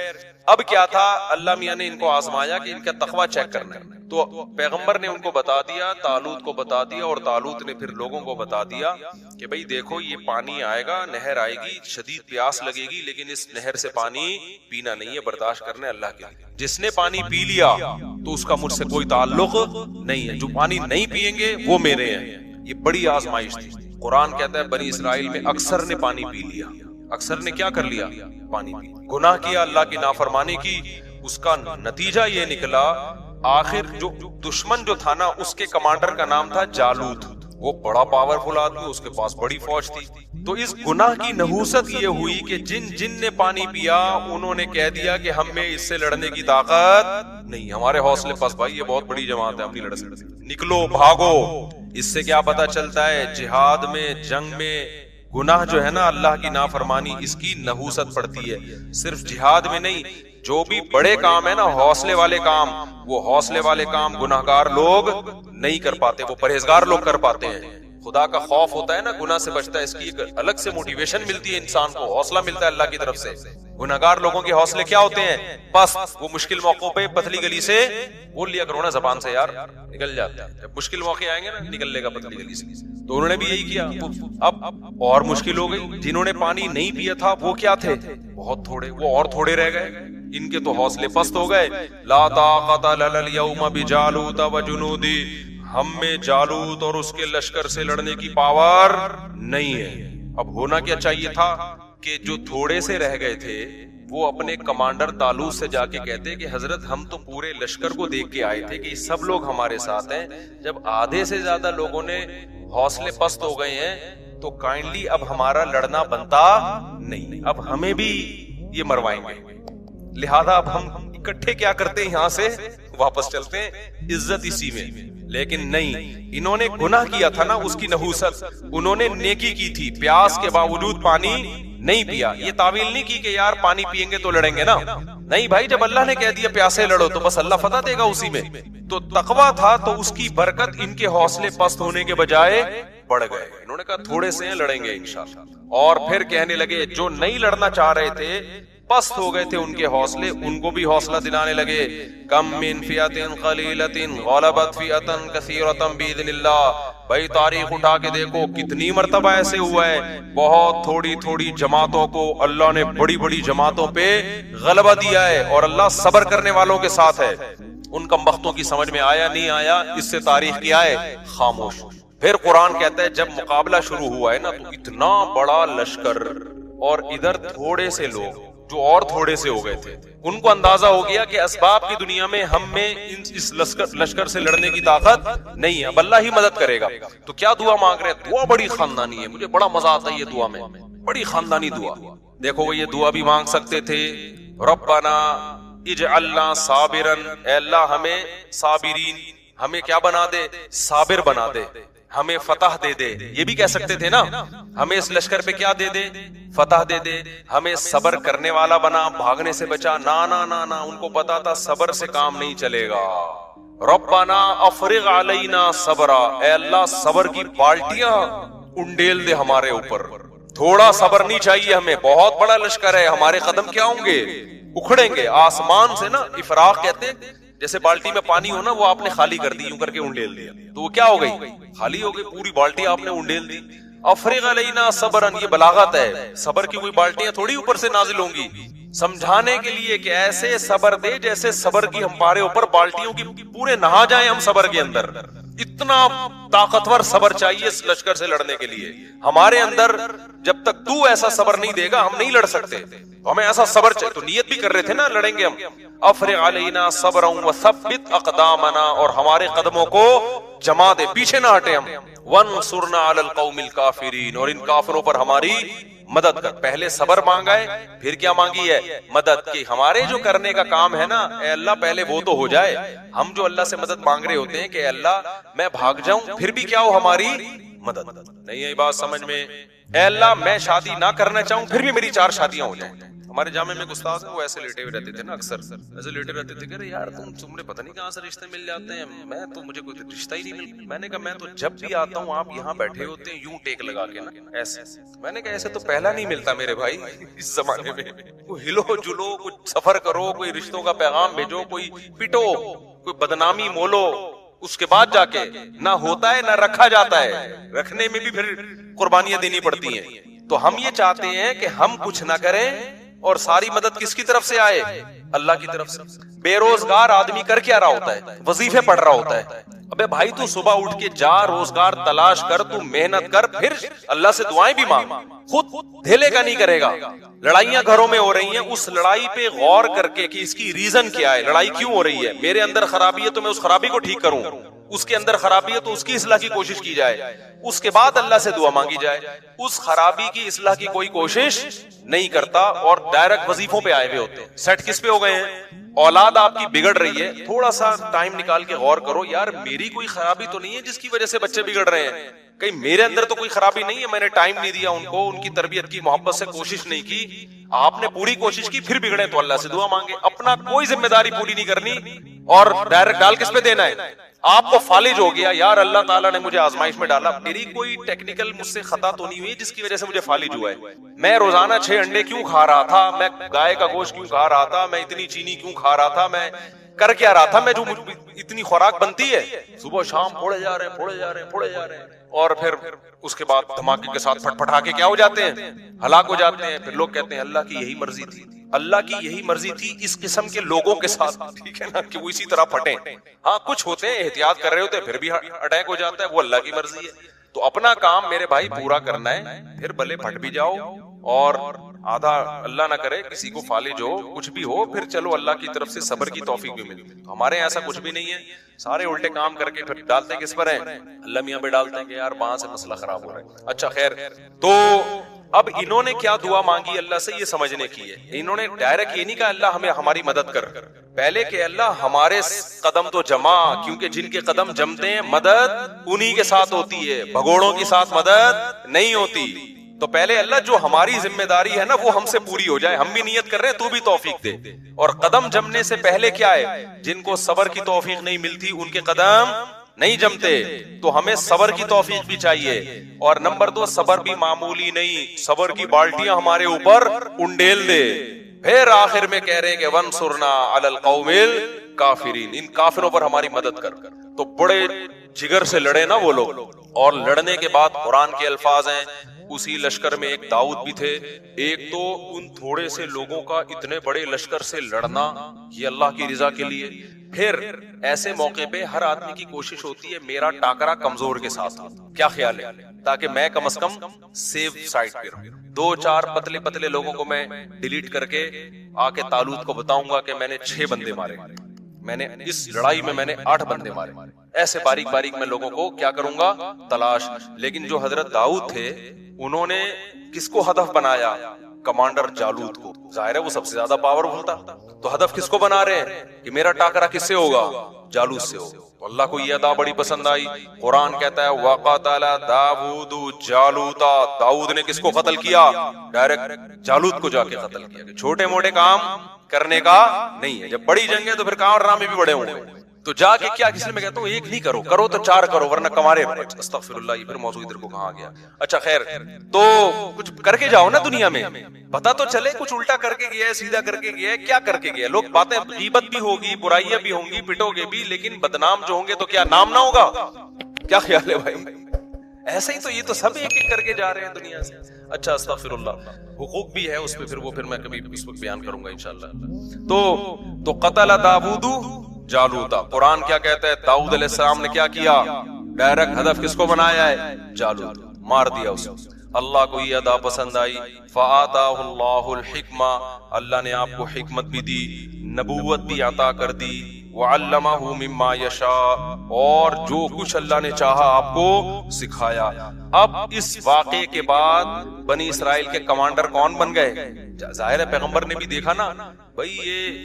اب کیا تھا, اللہ میاں نے ان کو آزمایا کہ ان کا تقویٰ چیک کرنا ہے. تو پیغمبر نے ان کو بتا دیا, طالوت کو بتا دیا, اور طالوت نے پھر لوگوں کو بتا دیا کہ بھئی دیکھو یہ پانی آئے گا, نہر آئے گی, شدید پیاس لگے گی, لیکن اس نہر سے پانی پینا نہیں ہے, برداشت کرنا ہے اللہ کے لیے. جس نے پانی پی لیا تو اس کا مجھ سے کوئی تعلق نہیں ہے, جو پانی نہیں پیئیں گے وہ میرے ہیں. یہ بڑی آزمائش تھی. قرآن کہتا ہے بنی اسرائیل میں اکثر نے پانی پی لیا. اکثر نے کیا کر لیا؟ پانی پی, گناہ کیا, اللہ کی نافرمانی کی. اس کا نتیجہ یہ نکلا, آخر جو دشمن جو تھا نا اس کے کمانڈر کا نام تھا جالوت. وہ بڑا پاورفل آدمی, اس کے پاس بڑی فوج تھی. تو اس گناہ کی نحوست یہ ہوئی کہ جن نے پانی پیا انہوں نے کہہ دیا کہ ہم میں اس سے لڑنے کی طاقت نہیں, ہمارے حوصلے پاس بھائی, یہ بہت بڑی جماعت ہے, ہم نہیں لڑ سکتے, نکلو بھاگو. اس سے کیا پتا چلتا ہے؟ جہاد میں, جنگ میں گناہ جو ہے نا, اللہ کی نافرمانی, اس کی نحوست پڑتی ہے. صرف جہاد میں نہیں, جو بھی بڑے کام ہے نا, حوصلے والے کام, وہ حوصلے والے کام گناہگار لوگ نہیں کر پاتے, وہ پرہیزگار لوگ کر پاتے ہیں. خدا کا خوف ہوتا ہے نا, گناہ سے بچتا ہے, اس کی ایک الگ سے موٹیویشن ملتی ہے انسان کو, حوصلہ ملتا ہے اللہ کی طرف سے. گناہگار لوگوں کے حوصلے کیا ہوتے ہیں؟ بس وہ مشکل موقعوں پہ پتلی گلی سے بول لیا کرو نا زبان سے, یار نکل جاتا ہے. جب مشکل موقع آئیں گے نا نکل لے گا پتلی گلی سے. تو انہوں نے بھی یہی کیا. اب اور مشکل ہو گئی. جنہوں نے پانی نہیں پیا تھا وہ کیا تھے؟ بہت تھوڑے, وہ اور تھوڑے رہ گئے. ان کے تو حوصلے پست ہو گئے. لا طاقت لنا اليوم بجالوت وجنودی, ہم میں جالوت اور اس کے لشکر سے لڑنے کی پاور نہیں ہے. اب ہونا کیا چاہیے تھا کہ جو تھوڑے سے رہ گئے تھے وہ اپنے کمانڈر طالوت سے جا کے کہتے کہ حضرت ہم تو پورے لشکر کو دیکھ کے آئے تھے کہ سب لوگ ہمارے ساتھ ہیں, جب آدھے سے زیادہ لوگوں نے حوصلے پست ہو گئے ہیں تو کائنڈلی اب ہمارا لڑنا بنتا نہیں, اب ہمیں بھی یہ مروائیں گے, لہذا اب ہم اکٹھے کیا کرتے ہیں, یہاں سے واپس چلتے ہیں, عزت اسی میں. لیکن نہیں, انہوں نے گناہ کیا تھا نا, اس کی نحوست, انہوں نے نیکی کی تھی, پیاس کے باوجود پانی نہیں پیا. یہ تعویل نہیں کی کہ یار پانی پیئیں گے تو لڑیں گے نا, نہیں بھائی, جب اللہ نے کہہ دیا پیاسے لڑو تو بس اللہ فتح دے گا اسی میں. تو تقویٰ تھا تو اس کی برکت ان کے حوصلے پست ہونے کے بجائے بڑھ گئے. انہوں نے کہا تھوڑے سے ہیں, لڑیں گے انشاءاللہ. اور پھر کہنے لگے جو نہیں لڑنا چاہ رہے تھے, پست ہو گئے تھے ان کے حوصلے, ان کو بھی حوصلہ دلانے لگے. کم من فئۃ قلیلۃ غلبت فئۃ کثیرۃ باذن اللہ. بھائی تاریخ اٹھا کے دیکھو کتنی مرتبہ ایسے ہوا ہے, بہت تھوڑی تھوڑی جماعتوں کو اللہ نے بڑی بڑی جماعتوں پہ غلبہ دیا ہے, اور اللہ صبر کرنے والوں کے ساتھ ہے. ان کم بختوں کی سمجھ میں آیا نہیں آیا, اس سے تاریخ کیا ہے, خاموش. پھر قرآن کہتا ہے جب مقابلہ شروع ہوا ہے نا تو اتنا بڑا لشکر اور ادھر تھوڑے سے لوگ جو اور تھوڑے سے ہو گئے تھے, ان کو اندازہ ہو گیا کہ اسباب کی دنیا میں ہم میں اس لشکر سے لڑنے کی طاقت نہیں ہے, اب اللہ ہی مدد کرے گا. تو کیا دعا مانگ رہے ہیں؟ دعا بڑی خاندانی ہے, مجھے بڑا مزہ آتا ہے یہ دعا میں, بڑی خاندانی دعا. دیکھو وہ یہ دعا بھی مانگ سکتے تھے, ربنا اجعلنا صابرا, اے اللہ ہمیں صابرین, ہمیں کیا بنا دے, صابر بنا دے, ہمیں فتح دے دے. یہ بھی کہہ سکتے تھے نا, ہمیں اس لشکر پہ کیا دے دے, فتح دے دے, ہمیں صبر کرنے والا بنا, بھاگنے سے بچا. نا نا نا نا, ان کو پتا تھا صبر سے کام نہیں چلے گا. ربنا افرغ علینا صبرا, اے اللہ صبر کی بالٹیاں انڈیل دے ہمارے اوپر. تھوڑا صبر نہیں چاہیے ہمیں, بہت بڑا لشکر ہے, ہمارے قدم کیا ہوں گے, اکھڑیں گے. آسمان سے نا افراغ کہتے ہیں, جیسے بالٹی میں پانی ہو نا, وہ آپ نے خالی کر دی, یوں کر کے انڈیل دیا, تو وہ کیا ہو گئی, خالی ہو گئی, پوری بالٹی آپ نے انڈیل دی. افرغ علینا صبرا, یہ بلاغت ہے, صبر کی کوئی بالٹیاں تھوڑی اوپر سے نازل ہوں گی, سمجھانے کے لیے کہ ایسے صبر دے جیسے صبر کی ہمارے اوپر بالٹیوں کی پورے نہا جائیں ہم صبر کے اندر. اتنا طاقتور صبر چاہیے اس لشکر سے لڑنے کے لیے. ہمارے اندر جب تک تو ایسا صبر نہیں دے گا ہم نہیں لڑ سکتے. ہمیں ایسا صبر چاہیے. تو نیت بھی کر رہے تھے نا لڑیں گے ہم. افرغ علینا صبرا وثبت اقدامنا, اور ہمارے قدموں کو جما دے, پیچھے نہ ہٹے ہم. وانصرنا علی القوم الکافرین, اور ان کافروں پر ہماری مدد کر. پہلے صبر مانگا ہے, پھر کیا مانگی ہے؟ مدد کی. ہمارے جو کرنے کا کام ہے نا, اے اللہ پہلے وہ تو ہو جائے. ہم جو اللہ سے مدد مانگ رہے ہوتے ہیں کہ اے اللہ میں بھاگ جاؤں پھر بھی کیا ہو ہماری مدد. نہیں ہے بات سمجھ میں؟ اے اللہ میں شادی نہ کرنا چاہوں پھر بھی میری 4 شادیاں ہو جائیں. ہمارے جامع میں استاد ہیں, وہ ایسے لیٹے ہوئے رہتے تھے نا, اکثر ایسے لیٹے رہتے تھے کہ یار تمہیں پتہ نہیں کہاں سے رشتے مل جاتے ہیں, میں تو مجھے کوئی رشتہ ہی نہیں مل. میں نے کہا میں تو جب بھی آتا ہوں آپ یہاں بیٹھے ہوتے ہیں یوں ٹیک لگا کے نا ایسے. میں نے کہا ایسے تو پہلا نہیں ملتا میرے بھائی اس زمانے میں. کوئی ہلو جلو, کچھ سفر کرو, کوئی رشتوں کا پیغام بھیجو, کوئی پٹو, کوئی بدنامی مولو, اس کے بعد جا کے نہ ہوتا ہے نہ رکھا جاتا ہے. رکھنے میں بھی پھر قربانیاں دینی پڑتی ہیں. تو ہم یہ چاہتے ہیں کہ ہم کچھ نہ کریں اور ساری مدد کس کی طرف سے آئے؟ اللہ کی طرف سے. بے روزگار آدمی کر کیا رہا ہوتا ہے؟ وظیفے پڑھ رہا ہوتا ہے. ابے بھائی تو صبح اٹھ کے جا, روزگار تلاش کر, تو محنت کر, پھر اللہ سے دعائیں بھی مانگ. خود دھیلے کا نہیں کرے گا. لڑائیاں گھروں میں ہو رہی ہیں, اس لڑائی پہ غور کر کے کہ اس کی ریزن کیا ہے, لڑائی کیوں ہو رہی ہے. میرے اندر خرابی ہے تو میں اس خرابی کو ٹھیک کروں, اس کے اندر خرابی ہے تو اس کی اصلاح کی کوشش کی جائے, اس کے بعد اللہ سے دعا مانگی جائے. اس خرابی کی اصلاح کی کوئی کوشش نہیں کرتا اور ڈائریکٹ وظیفوں پہ آئے ہوئے ہوتے ہیں. سیٹ کس پہ ہو گئے ہیں؟ اولاد آپ کی بگڑ رہی ہے, تھوڑا سا ٹائم نکال کے غور کرو, یار میری کوئی خرابی تو نہیں ہے جس کی وجہ سے بچے بگڑ رہے ہیں. کہیں میرے اندر تو کوئی خرابی نہیں ہے, میں نے ٹائم نہیں دیا ان کو, ان کی تربیت کی, محبت سے کوشش نہیں کی. آپ نے پوری کوشش کی پھر بگڑے تو اللہ سے دعا مانگے. اپنا کوئی ذمہ داری پوری نہیں کرنی اور ڈائریکٹ ڈال کس پہ دینا ہے؟ آپ کو فالج ہو گیا, یار اللہ تعالیٰ نے مجھے آزمائش میں ڈالا, میری کوئی ٹیکنیکل مجھ سے خطا تو نہیں ہوئی جس کی وجہ سے مجھے فالج ہوا ہے. میں روزانہ 6 انڈے کیوں کھا رہا تھا, میں گائے کا گوشت کیوں کھا رہا تھا, میں اتنی چینی کیوں کھا رہا تھا, میں کر کیا رہا تھا, میں جو اتنی خوراک بنتی ہے صبح شام پھوڑے جا رہے ہیں, اور پھر اس کے بعد دھماکے کے ساتھ پھٹ پھٹا کے کیا ہو جاتے ہیں, ہلاک ہو جاتے ہیں. پھر لوگ کہتے ہیں اللہ کی یہی مرضی تھی, اللہ کی یہی مرضی تھی اس قسم کے لوگوں کے ساتھ, ٹھیک ہے نا, کہ وہ اسی طرح پھٹیں. ہاں کچھ ہوتے ہیں احتیاط کر رہے ہوتے ہیں پھر بھی اٹیک ہو جاتا ہے, وہ اللہ کی مرضی ہے. تو اپنا کام میرے بھائی پورا کرنا ہے, پھر بھلے پھٹ بھی جاؤ اور آدھا اللہ نہ کرے کسی کو فالج ہو, کچھ بھی ہو, پھر چلو اللہ کی طرف سے صبر کی توفیق بھی ملی. ہمارے ایسا کچھ بھی نہیں ہے, سارے الٹے کام کر کے پھر ڈالتے ہیں کس پر ہیں؟ اللہ میاں پہ ڈالتے ہیں کہ یار وہاں سے مسئلہ خراب ہو رہا ہے. اچھا خیر, تو اب انہوں نے کیا دعا مانگی اللہ سے, یہ سمجھنے کی ہے. انہوں نے ڈائریکٹ یہ نہیں کہا اللہ ہمیں ہماری مدد کر, پہلے کہ اللہ ہمارے قدم تو جما, کیونکہ جن کے قدم جمتے ہیں مدد انہی کے ساتھ ہوتی ہے, بھگوڑوں کے ساتھ مدد نہیں ہوتی. تو پہلے اللہ جو ہماری ذمہ داری ہے نا وہ ہم سے پوری ہو جائے. ہم بھی نیت کر رہے ہیں, تو بھی توفیق دے. اور قدم جمنے سے پہلے کیا ہے, جن کو صبر کی توفیق نہیں ملتی ان کے قدم نہیں جمتے, تو ہمیں صبر کی توفیق بھی چاہیے. اور نمبر 2, صبر بھی معمولی نہیں, صبر کی بالٹیاں ہمارے اوپر انڈیل دے. پھر آخر میں کہہ رہے ہیں کہ وانصرنا علی القوم الکافرین, ان کافروں پر ہماری مدد کر. تو بڑے جگر سے لڑے نا وہ لوگ, اور لڑنے کے بعد قرآن کے الفاظ ہیں, اسی لشکر میں ایک داؤد بھی تھے. ایک تو ان تھوڑے سے لوگوں کا اتنے بڑے لشکر سے لڑنا یہ اللہ کی رضا کے لیے. پھر ایسے موقع پہ ہر آدمی کی کوشش ہوتی ہے میرا ٹاکرا کمزور کے ساتھ ہو, کیا خیال ہے, تاکہ میں کم از کم سیف سائڈ پہ رہوں. 2-4 پتلے پتلے لوگوں کو میں ڈیلیٹ کر کے آ کے طالوت کو بتاؤں گا کہ میں نے 6 بندے مارے, میں نے اس لڑائی میں 8 بندے مارے. ایسے باریک باریک میں لوگوں کو کیا کروں گا, تلاش. لیکن جو حضرت داؤد تھے انہوں نے کس کو ہدف بنایا, کمانڈر جالوت کو. ظاہر ہے وہ سب سے زیادہ پاورفل تھا, تو ہدف کس کو بنا رہے ہیں کہ میرا ٹاکرا کس سے ہوگا, جالوت سے ہوگا. تو اللہ کو یہ ادا بڑی پسند آئی. قرآن کہتا ہے وَقَتَلَ دَاوُودُ جَالُوتَ, داؤد نے کس کو قتل کیا, ڈائریکٹ جالوت کو جا کے قتل کیا. چھوٹے موٹے کام کرنے کا نہیں ہے, جب بڑی جنگ ہے تو پھر کام ڈرامے بھی بڑے ہوں گے. تو جا کے کیا, کسی میں کہتا ہوں ایک نہیں کرو, کرو تو 4 کرو ورنہ کمارے. استغفر اللہ, یہ پھر موضوع ادھر کو کہاں گیا. اچھا خیر, تو کچھ کر کے جاؤ نا دنیا میں, پتا تو چلے کچھ الٹا کر کے گیا ہے, سیدھا کر کے گیا ہے, کیا کر کے گیا. لوگ باتیں, غیبت بھی ہوگی, برائیاں بھی ہوں گی, پٹو گے بھی, لیکن بدنام جو ہوں گے تو کیا نام نہ ہوگا. کیا خیال ہے بھائی, ایسے ہی تو یہ تو سب ایک ایک کر کے جا رہے ہیں دنیا سے. اچھا استغفر اللہ, حقوق بھی ہے اس پہ, پھر وہ پھر میں کبھی اس وقت بیان کروں گا انشاءاللہ. تو قتل داؤد جالوتا. قرآن کیا کہتا ہے؟ داؤد علیہ السلام نے کیا کیا؟ ڈائریکٹ ہدف کس کو بنایا ہے؟ جالوت. مار دیا اسے. اللہ کو یہ ادا پسند آئی. فآتاہ اللہ الحکمہ، اللہ نے آپ کو حکمت بھی دی، نبوت بھی عطا کر دی. وعلمہ مما یشاء، اور جو کچھ اللہ نے چاہا آپ کو سکھایا. اب اس واقعے کے بعد بنی اسرائیل کے کمانڈر کون بن گئے؟ ظاہر ہے پیغمبر نے بھی دیکھا نا بھائی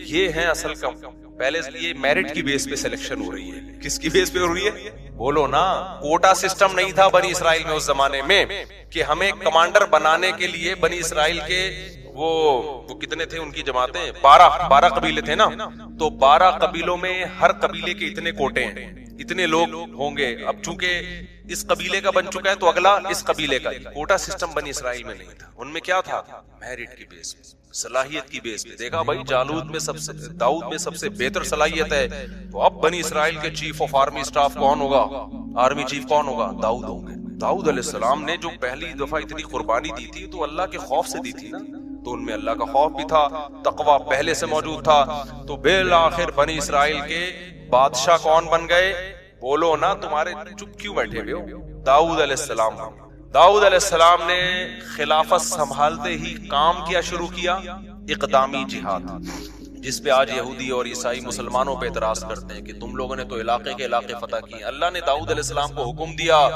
یہ ہیں اصل کا. پہلے یہ میرٹ کی بیس پہ سلیکشن ہو رہی ہے. کس کی بیس پہ ہو رہی ہے؟ بولو نا. کوٹا سسٹم نہیں تھا بنی اسرائیل میں اس زمانے میں کہ ہمیں کمانڈر بنانے کے لیے بنی اسرائیل کے وہ کتنے تھے ان کی جماعتیں؟ 12 قبیلے تھے نا. تو 12 قبیلوں میں ہر قبیلے کے اتنے کوٹے ہیں، اتنے لوگ ہوں گے. اب چونکہ اس قبیلے کا بن چکا ہے تو اگلا اس قبیلے کا. کوٹا سسٹم بنی اسرائیل میں نہیں تھا. ان میں کیا تھا؟ میرٹ کی بیس پہ، صلاحیت کی بیس پہ. دیکھا بھائی جالوت میں داؤد میں سب سے بہتر صلاحیت ہے، تو اب بنی اسرائیل کے چیف آف آرمی اسٹاف کون ہوگا؟ آرمی چیف کون ہوگا؟ داؤد ہوں گے. داؤد علیہ السلام نے جو پہلی دفعہ اتنی قربانی دی تھی تو اللہ کے خوف سے دی تھی نا. تو ان میں اللہ کا خوف بھی تھا، تقوی پہلے سے موجود تھا. تو بالآخر بنی اسرائیل کے بادشاہ کون بن گئے؟ بولو نا. تمہارے چپ کیوں بیٹھے ہوئے ہو؟ داؤد علیہ السلام. داؤد علیہ السلام نے خلافت سنبھالتے ہی کام کیا شروع کیا؟ اقدامی جہاد، جس پہ آج یہودی اور عیسائی مسلمانوں پہ اعتراض کرتے ہیں کہ تم لوگوں نے تو علاقے کے علاقے فتح کیے. اللہ نے داؤد علیہ السلام کو حکم دیا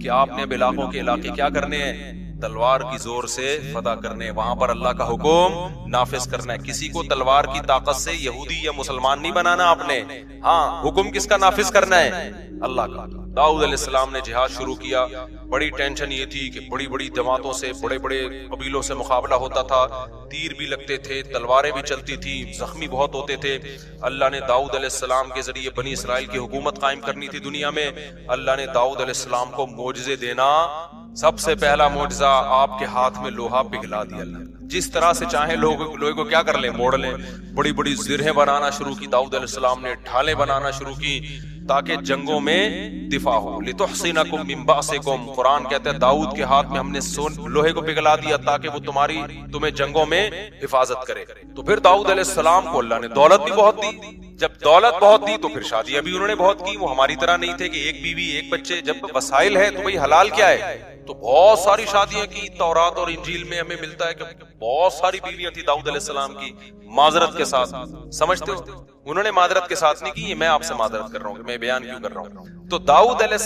کہ آپ نے اب علاقوں کے علاقے کیا کرنے ہیں؟ تلوار کی زور سے فتح کرنے. وہاں پر اللہ کا حکم نافذ کرنا ہے. کسی کو تلوار کی طاقت سے یہودی یا مسلمان نہیں بنانا آپ نے. ہاں، حکم کس کا نافذ کرنا ہے؟ اللہ کا. داؤد علیہ السلام نے جہاد شروع کیا. بڑی ٹینشن یہ تھی کہ بڑی بڑی جماعتوں سے، بڑے بڑے قبیلوں سے مقابلہ ہوتا تھا. تیر بھی لگتے تھے، تلواریں بھی چلتی تھی، زخمی بہت ہوتے تھے. اللہ نے داؤد علیہ السلام کے ذریعے بنی اسرائیل کی حکومت قائم کرنی تھی دنیا میں. اللہ نے داؤد علیہ السلام کو معجزے دینا. سب سے پہلا معجزہ، آپ کے ہاتھ میں لوہا پگھلا دیا. اللہ جس طرح سے چاہیں لوہے کو کیا کر لیں؟ موڑ لیں. بڑی بڑی زرہیں بنانا شروع کی داؤد علیہ السلام نے، ڈھالیں بنانا شروع کی تاکہ جنگوں میں دفاع ہو. لتحصنکم من بأسکم، قرآن کہتا ہے داؤد کے ہاتھ میں ہم نے لوہے کو پگھلا دیا تاکہ وہ تمہیں جنگوں میں حفاظت کرے. تو پھر داؤد علیہ السلام کو اللہ نے دولت بھی بہت دی. جب دولت بہت دی تو پھر شادیاں بھی انہوں نے بہت کی. وہ ہماری طرح نہیں تھے کہ ایک بیوی ایک بچے. جب وسائل ہے تو بھئی حلال کیا ہے؟ تو بہت ساری شادیاں کی. تورات اور انجیل میں ہمیں ملتا ہے کہ بہت ساری بیویاں تھی داؤد علیہ السلام کی، معذرت کے ساتھ. سمجھتے ہو؟ انہوں نے معذرت کے ساتھ نہیں کی. میں آپ سے معذرت کر رہا ہوں کہ میں بیان کیوں کر رہا ہوں. تو داؤد علیہ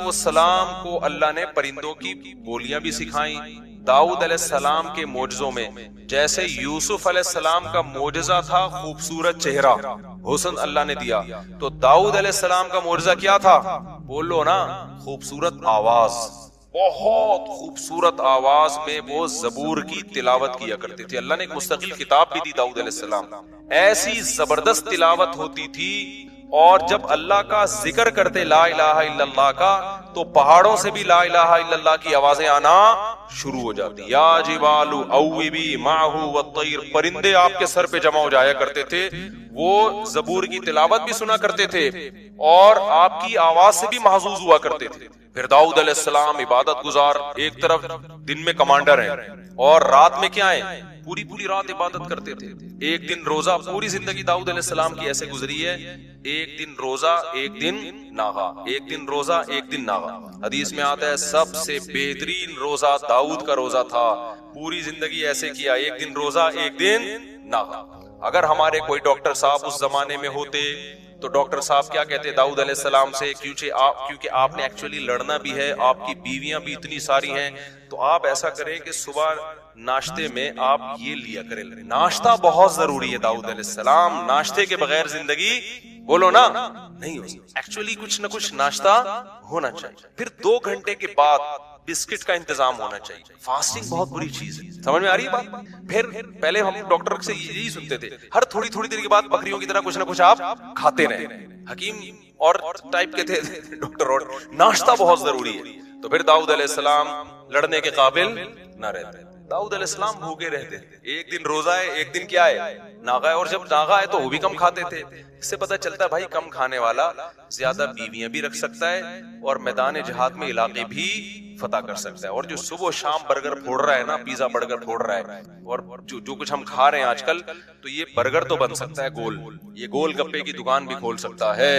السلام کو اللہ نے پرندوں کی بولیاں بھی سکھائیں. داؤد علیہ السلام کے معجزوں میں جیسے یوسف علیہ السلام کا معجزہ تھا خوبصورت چہرہ، حسن اللہ نے دیا، تو داؤد علیہ السلام کا معجزہ کیا تھا؟ بولو نا. خوبصورت آواز. بہت خوبصورت آواز میں وہ زبور کی تلاوت کیا کرتے تھے. اللہ نے ایک مستقل کتاب بھی دی داؤد علیہ السلام. ایسی زبردست تلاوت ہوتی تھی. اور جب اللہ کا ذکر کرتے لا الہ الا اللہ کا، تو پہاڑوں سے بھی لا الہ الا اللہ کی آوازیں آنا شروع ہو جاتی. یا جبال اوبی معہ والطیر، پرندے آپ کے سر پہ جمع ہو جایا کرتے تھے. وہ زبور کی تلاوت بھی سنا کرتے تھے اور آپ کی آواز سے بھی محظوظ ہوا کرتے تھے. پھر داؤد علیہ السلام عبادت گزار، ایک طرف دن میں کمانڈر ہیں اور رات میں کیا ہیں؟ پوری رات عبادت کرتے تھے. ایک دن روزہ. پوری زندگی داؤد علیہ السلام کی ایسے گزری ہے، ایک دن روزہ ایک دن ناغا، ایک دن روزہ ایک دن ناغا. حدیث میں آتا ہے سب سے بہترین روزہ داؤد کا روزہ تھا. پوری زندگی ایسے کیا، ایک دن روزہ ایک دن ناغا. اگر ہمارے کوئی ڈاکٹر صاحب اس زمانے میں ہوتے تو ڈاکٹر صاحب کیا کہتے داؤد علیہ السلام سے؟ کیونکہ آپ نے ایکچولی لڑنا بھی ہے، آپ کی بیویاں بھی اتنی ساری ہیں، تو آپ ایسا کریں کہ صبح ناشتے میں آپ یہ لیا کریں. ناشتہ بہت ضروری ہے داؤد علیہ السلام. ناشتے کے بغیر زندگی بولو نا نہیں ہو سکتی. ایکچولی کچھ نہ کچھ ناشتہ ہونا چاہیے. پھر 2 گھنٹے کے بعد بسکٹ کا انتظام ہونا چاہیے. فاسٹنگ بہت بری چیز ہے. سمجھ میں آ رہی ہے بات؟ پھر پہلے ہم ڈاکٹر سے یہی سنتے تھے ہر تھوڑی دیر کے بعد بکریوں کی طرح کچھ نہ کچھ آپ کھاتے رہیں. حکیم اور ٹائپ کے تھے ڈاکٹر. اور ناشتہ بہت ضروری ہے. تو پھر داؤد علیہ السلام لڑنے کے قابل نہ رہتے. داؤد علیہ السلام بھوکے رہتے. ایک دن روزہ ہے ایک دن کیا ہے؟ ناغا ہے. اور جب ناغا ہے تو وہ بھی کم کھاتے تھے. اس سے پتہ چلتا ہے بھائی کم کھانے والا زیادہ بیویاں بھی رکھ سکتا ہے اور میدان جہاد میں علاقے بھی فتح کر سکتا ہے. اور جو صبح و شام برگر پھوڑ رہا ہے نا, پیزا برگر پھوڑ رہا ہے, اور جو کچھ ہم کھا رہے ہیں آج کل, تو یہ برگر تو بن سکتا ہے گول, یہ گول گپے کی دکان بھی کھول سکتا ہے,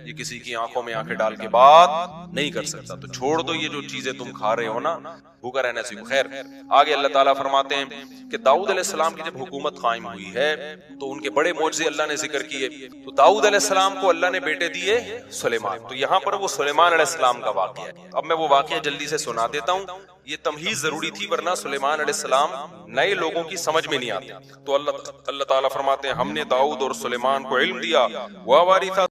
یہ کسی کی آنکھوں میں آنکھیں ڈال کے بات نہیں کر سکتا. تو چھوڑ دو یہ جو چیزیں تم کھا رہے ہو نا, بھوکا رہنے سے. خیر, آگے اللہ تعالیٰ فرماتے ہیں کہ داؤد علیہ السلام کی جب حکومت قائم ہوئی ہے تو ان کے بڑے معجزے اللہ نے ذکر کیے. تو داؤد علیہ السلام کو اللہ نے بیٹے دیے سلیمان. تو یہاں پر وہ سلیمان علیہ السلام کا واقعہ ہے. اب میں وہ واقعہ جلدی سے سنا دیتا ہوں, یہ تمہیز ضروری تھی, ورنہ سلیمان علیہ السلام نئے لوگوں کی سمجھ میں نہیں آتے. تو اللہ تعالیٰ فرماتے ہیں ہم نے داؤد اور سلیمان کو علم دیا, وَوَارِثَ